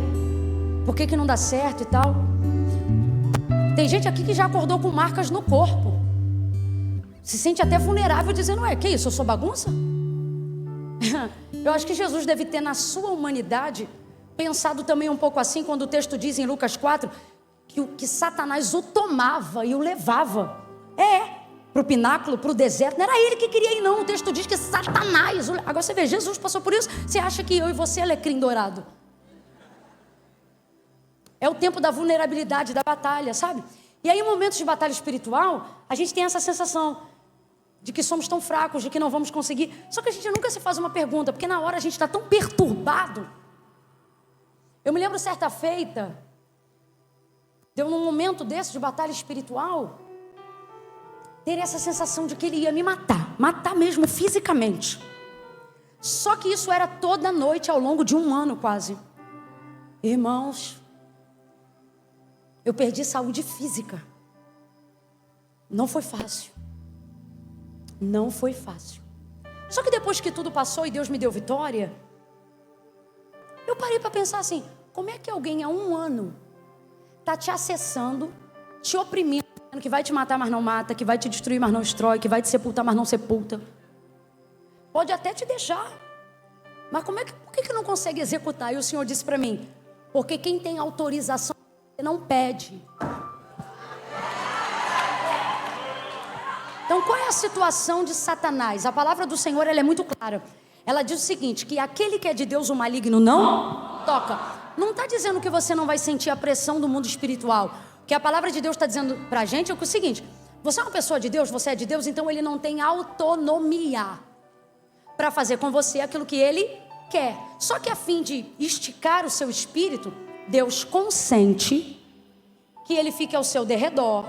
Por que não dá certo e tal? Tem gente aqui que já acordou com marcas no corpo. Se sente até vulnerável dizendo: ué, que isso, eu sou bagunça? Eu acho que Jesus deve ter na sua humanidade pensado também um pouco assim, quando o texto diz em Lucas 4 que Satanás o tomava e o levava para o pináculo, para o deserto. Não era ele que queria ir não. O texto diz que Satanás. Agora você vê, Jesus passou por isso. Você acha que eu e você é alecrim dourado? É o tempo da vulnerabilidade, da batalha, sabe? E aí em momentos de batalha espiritual, a gente tem essa sensação de que somos tão fracos, de que não vamos conseguir. Só que a gente nunca se faz uma pergunta, porque na hora a gente está tão perturbado. Eu me lembro certa feita, deu num momento desse de batalha espiritual, ter essa sensação de que ele ia me matar mesmo fisicamente. Só que isso era toda noite ao longo de 1 ano quase. Irmãos, eu perdi saúde física. Não foi fácil. Não foi fácil. Só que depois que tudo passou e Deus me deu vitória, eu parei para pensar assim, como é que alguém há 1 ano está te acessando, te oprimindo, que vai te matar, mas não mata, que vai te destruir, mas não destrói, que vai te sepultar, mas não sepulta. Pode até te deixar, mas por que não consegue executar? E o Senhor disse para mim, porque quem tem autorização não pede. Então qual é a situação de Satanás? A palavra do Senhor, ela é muito clara. Ela diz o seguinte, que aquele que é de Deus, o maligno não toca. Não está dizendo que você não vai sentir a pressão do mundo espiritual. O que a palavra de Deus está dizendo para a gente é o seguinte, você é uma pessoa de Deus, você é de Deus, então ele não tem autonomia para fazer com você aquilo que ele quer. Só que a fim de esticar o seu espírito, Deus consente que ele fique ao seu derredor,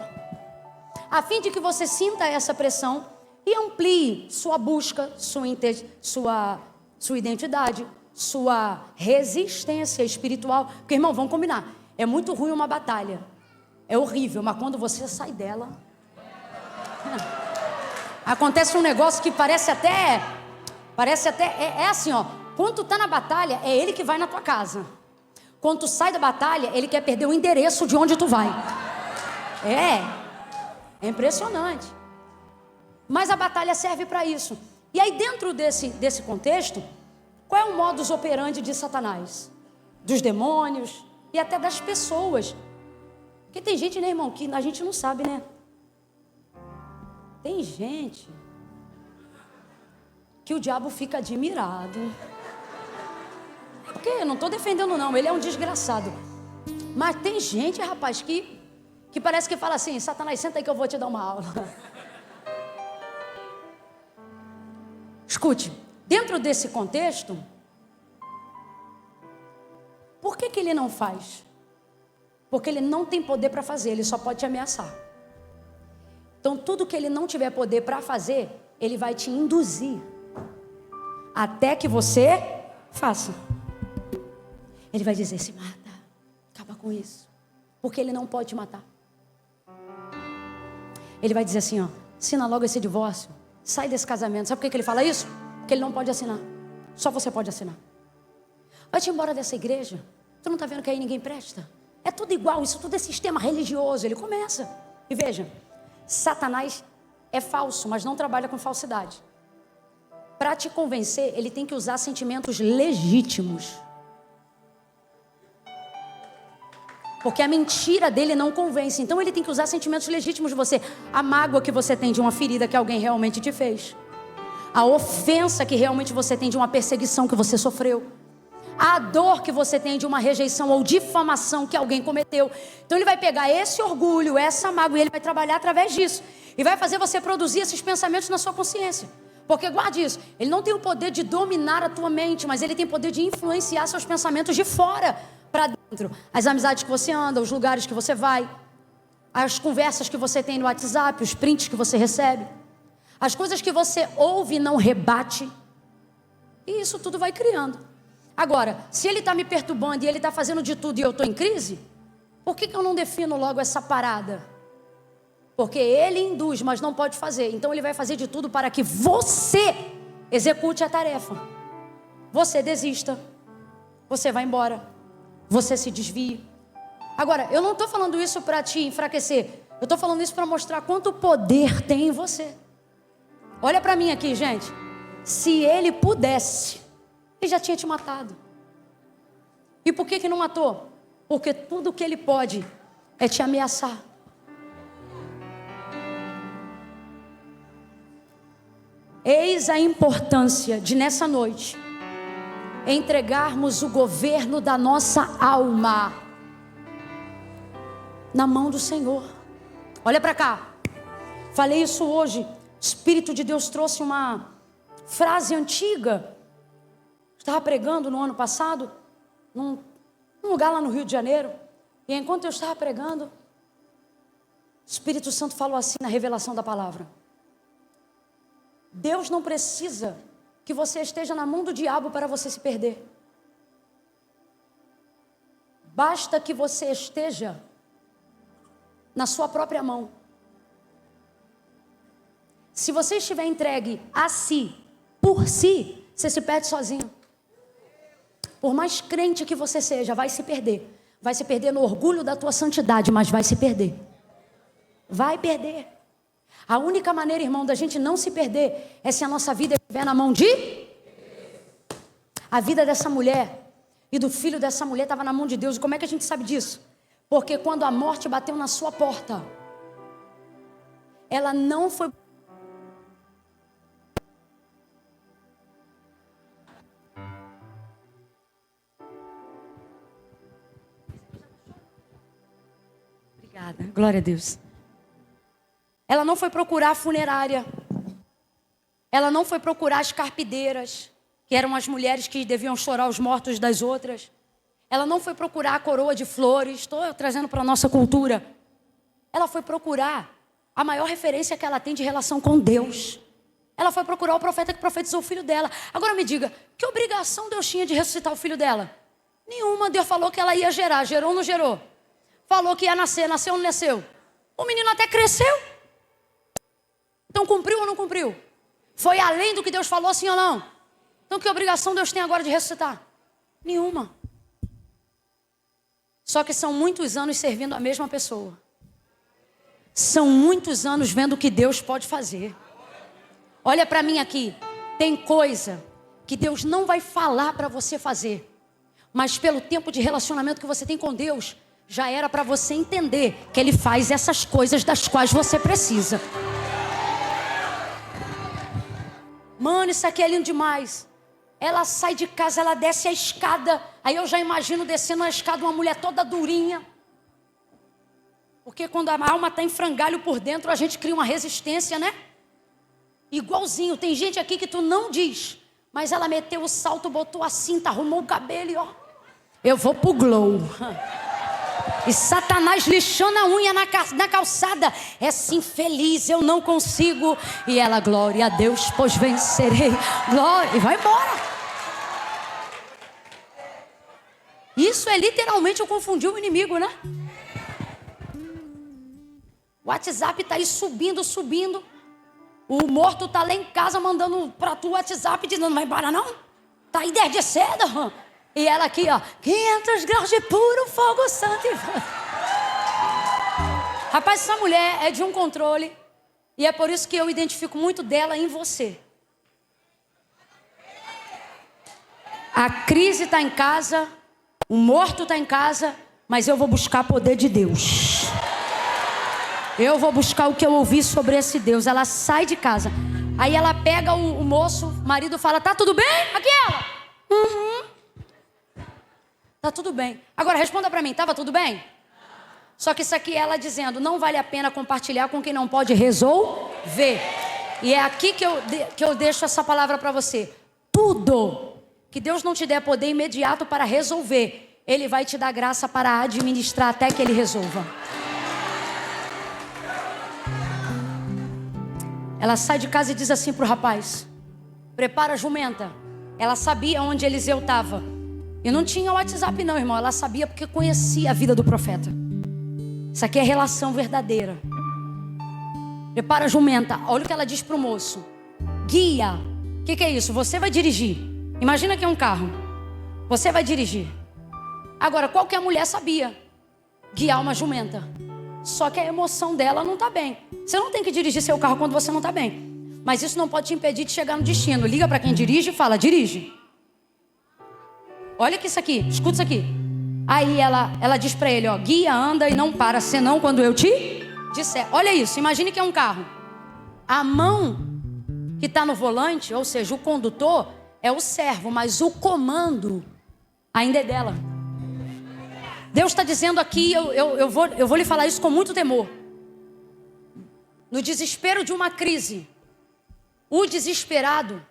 a fim de que você sinta essa pressão e amplie sua busca, sua identidade, sua resistência espiritual. Porque, irmão, vamos combinar, é muito ruim uma batalha, é horrível, mas quando você sai dela, acontece um negócio que parece até, é assim, ó, quando tu tá na batalha, é ele que vai na tua casa. Quando tu sai da batalha, ele quer perder o endereço de onde tu vai. É impressionante. Mas a batalha serve para isso. E aí dentro desse contexto, qual é o modus operandi de Satanás? Dos demônios e até das pessoas. Porque tem gente, né, irmão, que a gente não sabe, né? Tem gente que o diabo fica admirado. Porque eu não estou defendendo não, ele é um desgraçado. Mas tem gente, rapaz, que parece que fala assim, Satanás, senta aí que eu vou te dar uma aula. Escute, dentro desse contexto, por que ele não faz? Porque ele não tem poder para fazer, ele só pode te ameaçar. Então tudo que ele não tiver poder para fazer, ele vai te induzir até que você faça. Ele vai dizer, se mata, acaba com isso, porque ele não pode te matar. Ele vai dizer assim, ó, assina logo esse divórcio, sai desse casamento. Sabe por que ele fala isso? Porque ele não pode assinar, só você pode assinar. Vai-te embora dessa igreja, tu não está vendo que aí ninguém presta? É tudo igual, isso tudo é sistema religioso. Ele começa, e veja, Satanás é falso, mas não trabalha com falsidade. Para te convencer, ele tem que usar sentimentos legítimos. Porque a mentira dele não convence. Então ele tem que usar sentimentos legítimos de você. A mágoa que você tem de uma ferida que alguém realmente te fez. A ofensa que realmente você tem de uma perseguição que você sofreu. A dor que você tem de uma rejeição ou difamação que alguém cometeu. Então ele vai pegar esse orgulho, essa mágoa, e ele vai trabalhar através disso. E vai fazer você produzir esses pensamentos na sua consciência. Porque guarde isso, ele não tem o poder de dominar a tua mente, mas ele tem o poder de influenciar seus pensamentos de fora para dentro. As amizades que você anda, os lugares que você vai, as conversas que você tem no WhatsApp, os prints que você recebe, as coisas que você ouve e não rebate. E isso tudo vai criando. Agora, se ele está me perturbando e ele está fazendo de tudo e eu estou em crise, por que eu não defino logo essa parada? Porque ele induz, mas não pode fazer. Então ele vai fazer de tudo para que você execute a tarefa. Você desista. Você vai embora. Você se desvia. Agora, eu não estou falando isso para te enfraquecer. Eu estou falando isso para mostrar quanto poder tem em você. Olha para mim aqui, gente. Se ele pudesse, ele já tinha te matado. E por que não matou? Porque tudo que ele pode é te ameaçar. Eis a importância de nessa noite entregarmos o governo da nossa alma na mão do Senhor. Olha para cá. Falei isso hoje. O Espírito de Deus trouxe uma frase antiga. Estava pregando no ano passado num lugar lá no Rio de Janeiro. E enquanto eu estava pregando, Espírito Santo falou assim na revelação da palavra. Deus não precisa que você esteja na mão do diabo para você se perder. Basta que você esteja na sua própria mão. Se você estiver entregue a si, por si, você se perde sozinho. Por mais crente que você seja, vai se perder. Vai se perder no orgulho da tua santidade, mas vai se perder. Vai perder. A única maneira, irmão, da gente não se perder é se a nossa vida estiver na mão de... A vida dessa mulher e do filho dessa mulher estava na mão de Deus. E como é que a gente sabe disso? Porque quando a morte bateu na sua porta, ela não foi... Obrigada, glória a Deus. Ela não foi procurar a funerária. Ela não foi procurar as carpideiras, que eram as mulheres que deviam chorar os mortos das outras. Ela não foi procurar a coroa de flores. Estou trazendo para a nossa cultura. Ela foi procurar a maior referência que ela tem de relação com Deus. Ela foi procurar o profeta que profetizou o filho dela. Agora me diga, que obrigação Deus tinha de ressuscitar o filho dela? Nenhuma. Deus falou que ela ia gerar. Gerou ou não gerou? Falou que ia nascer. Nasceu ou não nasceu? O menino até cresceu. Então cumpriu ou não cumpriu? Foi além do que Deus falou, sim ou não? Então que obrigação Deus tem agora de ressuscitar? Nenhuma. Só que são muitos anos servindo a mesma pessoa. São muitos anos vendo o que Deus pode fazer. Olha para mim aqui. Tem coisa que Deus não vai falar para você fazer. Mas pelo tempo de relacionamento que você tem com Deus, já era para você entender que Ele faz essas coisas das quais você precisa. Mano, isso aqui é lindo demais. Ela sai de casa, ela desce a escada. Aí eu já imagino descendo a escada uma mulher toda durinha. Porque quando a alma está em frangalho por dentro, a gente cria uma resistência, né? Igualzinho, tem gente aqui que tu não diz. Mas ela meteu o salto, botou a cinta, arrumou o cabelo e ó. Eu vou pro glow. E Satanás lixando a unha na calçada. Essa infeliz, eu não consigo. E ela, glória a Deus, pois vencerei. Glória, e vai embora. Isso é literalmente eu confundi o inimigo, né? O WhatsApp tá aí subindo. O morto tá lá em casa mandando pra tu o WhatsApp dizendo, não vai embora não? Tá aí desde cedo. E ela aqui, ó, 500 graus de puro fogo santo. Rapaz, essa mulher é de um controle. E é por isso que eu identifico muito dela em você. A crise está em casa, o morto está em casa, mas eu vou buscar poder de Deus. Eu vou buscar o que eu ouvi sobre esse Deus. Ela sai de casa. Aí ela pega o moço, o marido fala, tá tudo bem? Aqui ela. Tá tudo bem. Agora responda para mim, tava tudo bem? Só que isso aqui é ela dizendo, não vale a pena compartilhar com quem não pode resolver. E é aqui que eu deixo essa palavra para você. Tudo que Deus não te der poder imediato para resolver, Ele vai te dar graça para administrar até que Ele resolva. Ela sai de casa e diz assim pro rapaz, prepara a jumenta. Ela sabia onde Eliseu estava. E não tinha WhatsApp não, irmão. Ela sabia porque conhecia a vida do profeta. Isso aqui é relação verdadeira. Prepara a jumenta. Olha o que ela diz pro moço. Guia. O que é isso? Você vai dirigir. Imagina que é um carro. Você vai dirigir. Agora, qualquer mulher sabia guiar uma jumenta. Só que a emoção dela não está bem. Você não tem que dirigir seu carro quando você não está bem. Mas isso não pode te impedir de chegar no destino. Liga para quem dirige e fala, dirige. Olha que isso aqui, escuta isso aqui. Aí ela diz para ele, ó, guia, anda e não para, senão quando eu te disser. Olha isso, imagine que é um carro. A mão que está no volante, ou seja, o condutor, é o servo, mas o comando ainda é dela. Deus está dizendo aqui, eu vou lhe falar isso com muito temor. No desespero de uma crise, o desesperado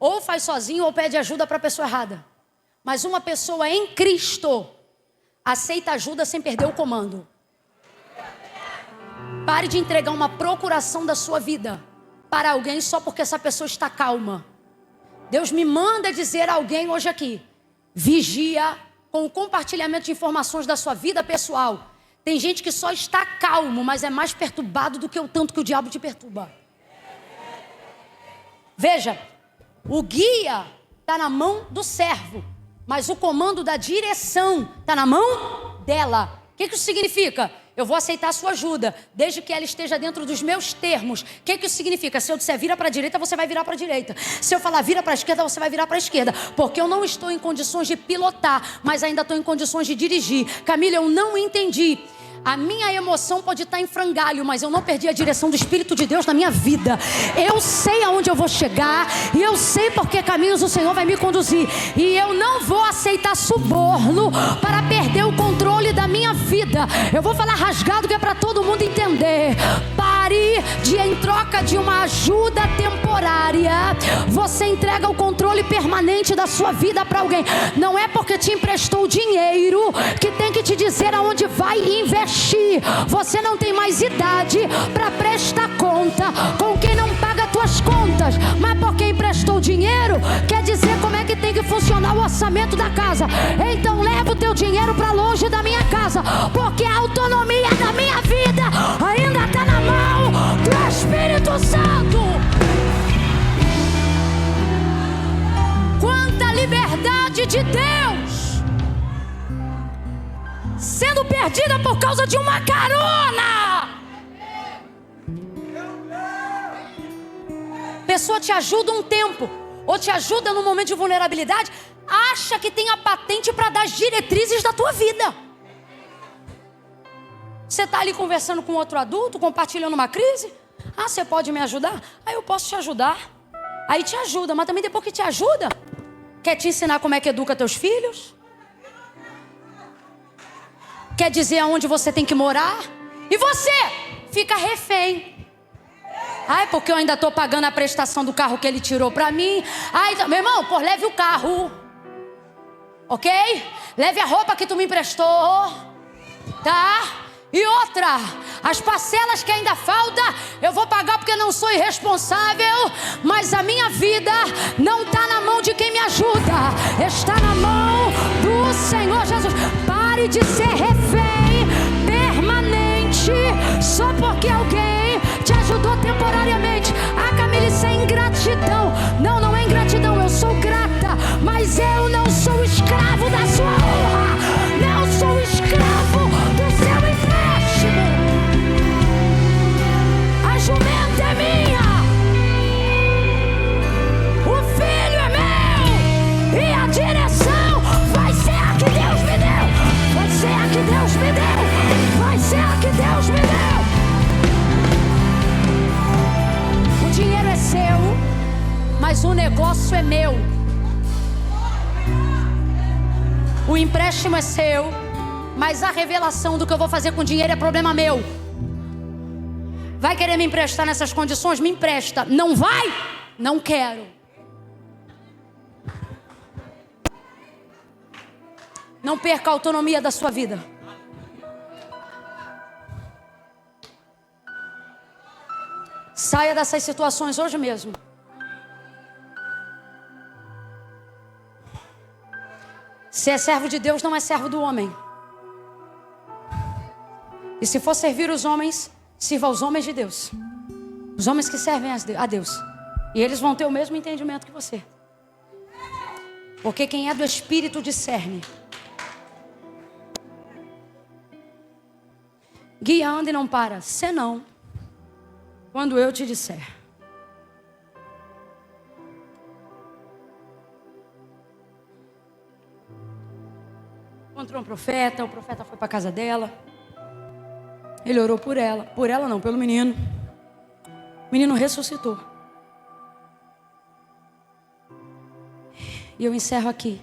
ou faz sozinho ou pede ajuda para a pessoa errada. Mas uma pessoa em Cristo aceita ajuda sem perder o comando. Pare de entregar uma procuração da sua vida para alguém só porque essa pessoa está calma. Deus me manda dizer a alguém hoje aqui: vigia com o compartilhamento de informações da sua vida pessoal. Tem gente que só está calmo, mas é mais perturbado do que o tanto que o diabo te perturba. Veja, o guia está na mão do servo, mas o comando da direção está na mão dela. O que isso significa? Eu vou aceitar a sua ajuda, desde que ela esteja dentro dos meus termos. O que isso significa? Se eu disser vira para a direita, você vai virar para a direita. Se eu falar vira para a esquerda, você vai virar para a esquerda. Porque eu não estou em condições de pilotar, mas ainda estou em condições de dirigir. Camila, eu não entendi. A minha emoção pode estar em frangalho, mas eu não perdi a direção do Espírito de Deus na minha vida. Eu sei aonde eu vou chegar, e eu sei por que caminhos o Senhor vai me conduzir. E eu não vou aceitar suborno para perder o controle da minha vida. Eu vou falar rasgado que é para todo mundo entender. Pare de, em troca de uma ajuda temporária, você entrega o controle permanente da sua vida para alguém. Não é porque te emprestou dinheiro que tem que te dizer aonde vai investir. Você não tem mais idade para prestar conta com quem não paga tuas contas. Mas porque emprestou dinheiro, quer dizer como é que tem que funcionar o orçamento da casa. Então leva o teu dinheiro para longe da minha casa, porque a autonomia da minha vida ainda está na mão do Espírito Santo. Quanta liberdade de Deus sendo perdida por causa de uma carona. Pessoa te ajuda um tempo, ou te ajuda no momento de vulnerabilidade, acha que tem a patente para dar as diretrizes da tua vida. Você está ali conversando com outro adulto, compartilhando uma crise. Ah, você pode me ajudar? Ah, eu posso te ajudar. Aí te ajuda, mas também depois que te ajuda, quer te ensinar como é que educa teus filhos? Quer dizer aonde você tem que morar? E você fica refém. Ai, porque eu ainda estou pagando a prestação do carro que ele tirou para mim. Ai, meu irmão, pô, leve o carro. Ok? Leve a roupa que tu me emprestou. Tá? E outra, as parcelas que ainda faltam, eu vou pagar porque não sou irresponsável. Mas a minha vida não está na mão de quem me ajuda. Está na mão do Senhor Jesus. Pare de ser refém permanente só porque alguém te ajudou temporariamente. Ah, Camila, isso é ingratidão. Não, não é ingratidão, eu sou grata, mas eu não sou escravo da sua honra. Não sou escravo do seu empréstimo. A jumenta é minha, o filho é meu, e a direção vai ser a que Deus me deu. Vai ser a que Deus me deu. Vai ser a que Deus me deu. O dinheiro é seu, mas o negócio é meu. O empréstimo é seu, mas a revelação do que eu vou fazer com o dinheiro é problema meu. Vai querer me emprestar nessas condições? Me empresta. Não vai? Não quero. Não perca a autonomia da sua vida. Saia dessas situações hoje mesmo. Se é servo de Deus, não é servo do homem. E se for servir os homens, sirva aos homens de Deus. Os homens que servem a Deus. E eles vão ter o mesmo entendimento que você. Porque quem é do Espírito discerne. Guia, anda e não para. Senão, quando eu te disser. Encontrou um profeta, o profeta foi para a casa dela. Ele orou por ela não, pelo menino. O menino ressuscitou. E eu encerro aqui.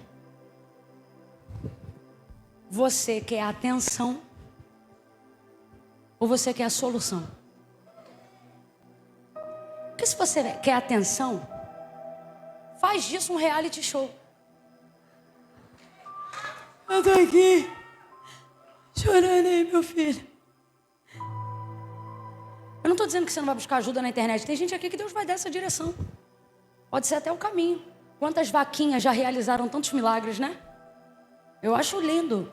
Você quer a atenção ou você quer a solução? Porque se você quer atenção, faz disso um reality show. Eu tô aqui chorando aí, meu filho. não estou dizendo que você não vai buscar ajuda na internet. Tem gente aqui que Deus vai dar essa direção. Pode ser até o caminho. Quantas vaquinhas já realizaram tantos milagres, né? Eu acho lindo.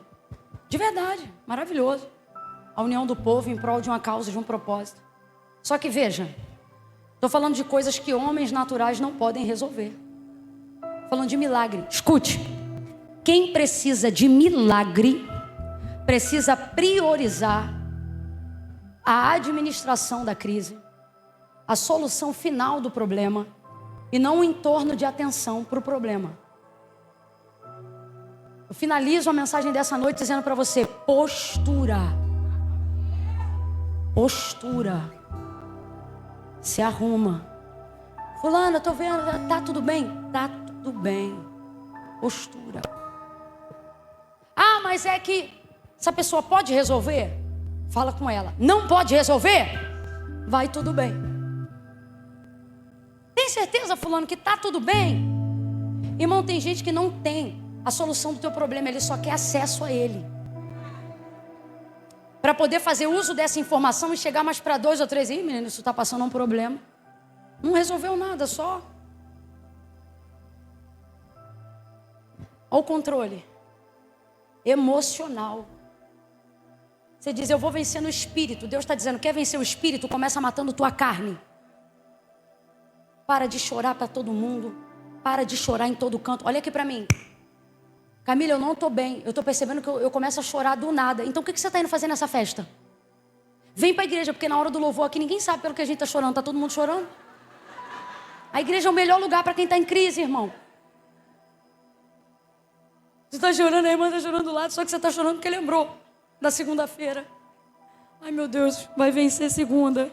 De verdade, maravilhoso. A união do povo em prol de uma causa, de um propósito. Só que veja, estou falando de coisas que homens naturais não podem resolver. Falando de milagre. Escute. Quem precisa de milagre precisa priorizar a administração da crise, a solução final do problema e não o entorno de atenção para o problema. Eu finalizo a mensagem dessa noite dizendo para você: postura. Postura. Se arruma. Fulano, eu tô vendo, tá tudo bem? Tá tudo bem. Postura. Ah, mas é que essa pessoa pode resolver? Fala com ela. Não pode resolver? Vai tudo bem. Tem certeza, fulano, que tá tudo bem? Irmão, tem gente que não tem a solução do teu problema, ele só quer acesso a ele. Para poder fazer uso dessa informação e chegar mais para 2 ou 3. Ih, menino, isso está passando um problema. Não resolveu nada, só. Olha o controle emocional. Você diz, eu vou vencer no espírito. Deus está dizendo, quer vencer o espírito? Começa matando tua carne. Para de chorar para todo mundo. Para de chorar em todo canto. Olha aqui para mim. Camila, eu não estou bem. Eu estou percebendo que eu começo a chorar do nada. Então o que você está indo fazer nessa festa? Vem para a igreja, porque na hora do louvor aqui ninguém sabe pelo que a gente está chorando. Está todo mundo chorando? A igreja é o melhor lugar para quem está em crise, irmão. Você está chorando, a irmã está chorando do lado, só que você está chorando porque lembrou da segunda-feira. Ai, meu Deus, vai vencer segunda.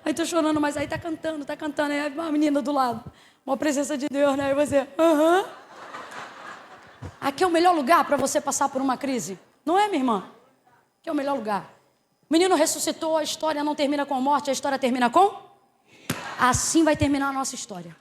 Aí estou chorando, mas aí está cantando. Aí a menina do lado. Uma presença de Deus, né? Aí você, aham. Aqui é o melhor lugar para você passar por uma crise. Não é, minha irmã? Aqui é o melhor lugar. O menino ressuscitou, a história não termina com morte, a história termina com? Assim vai terminar a nossa história.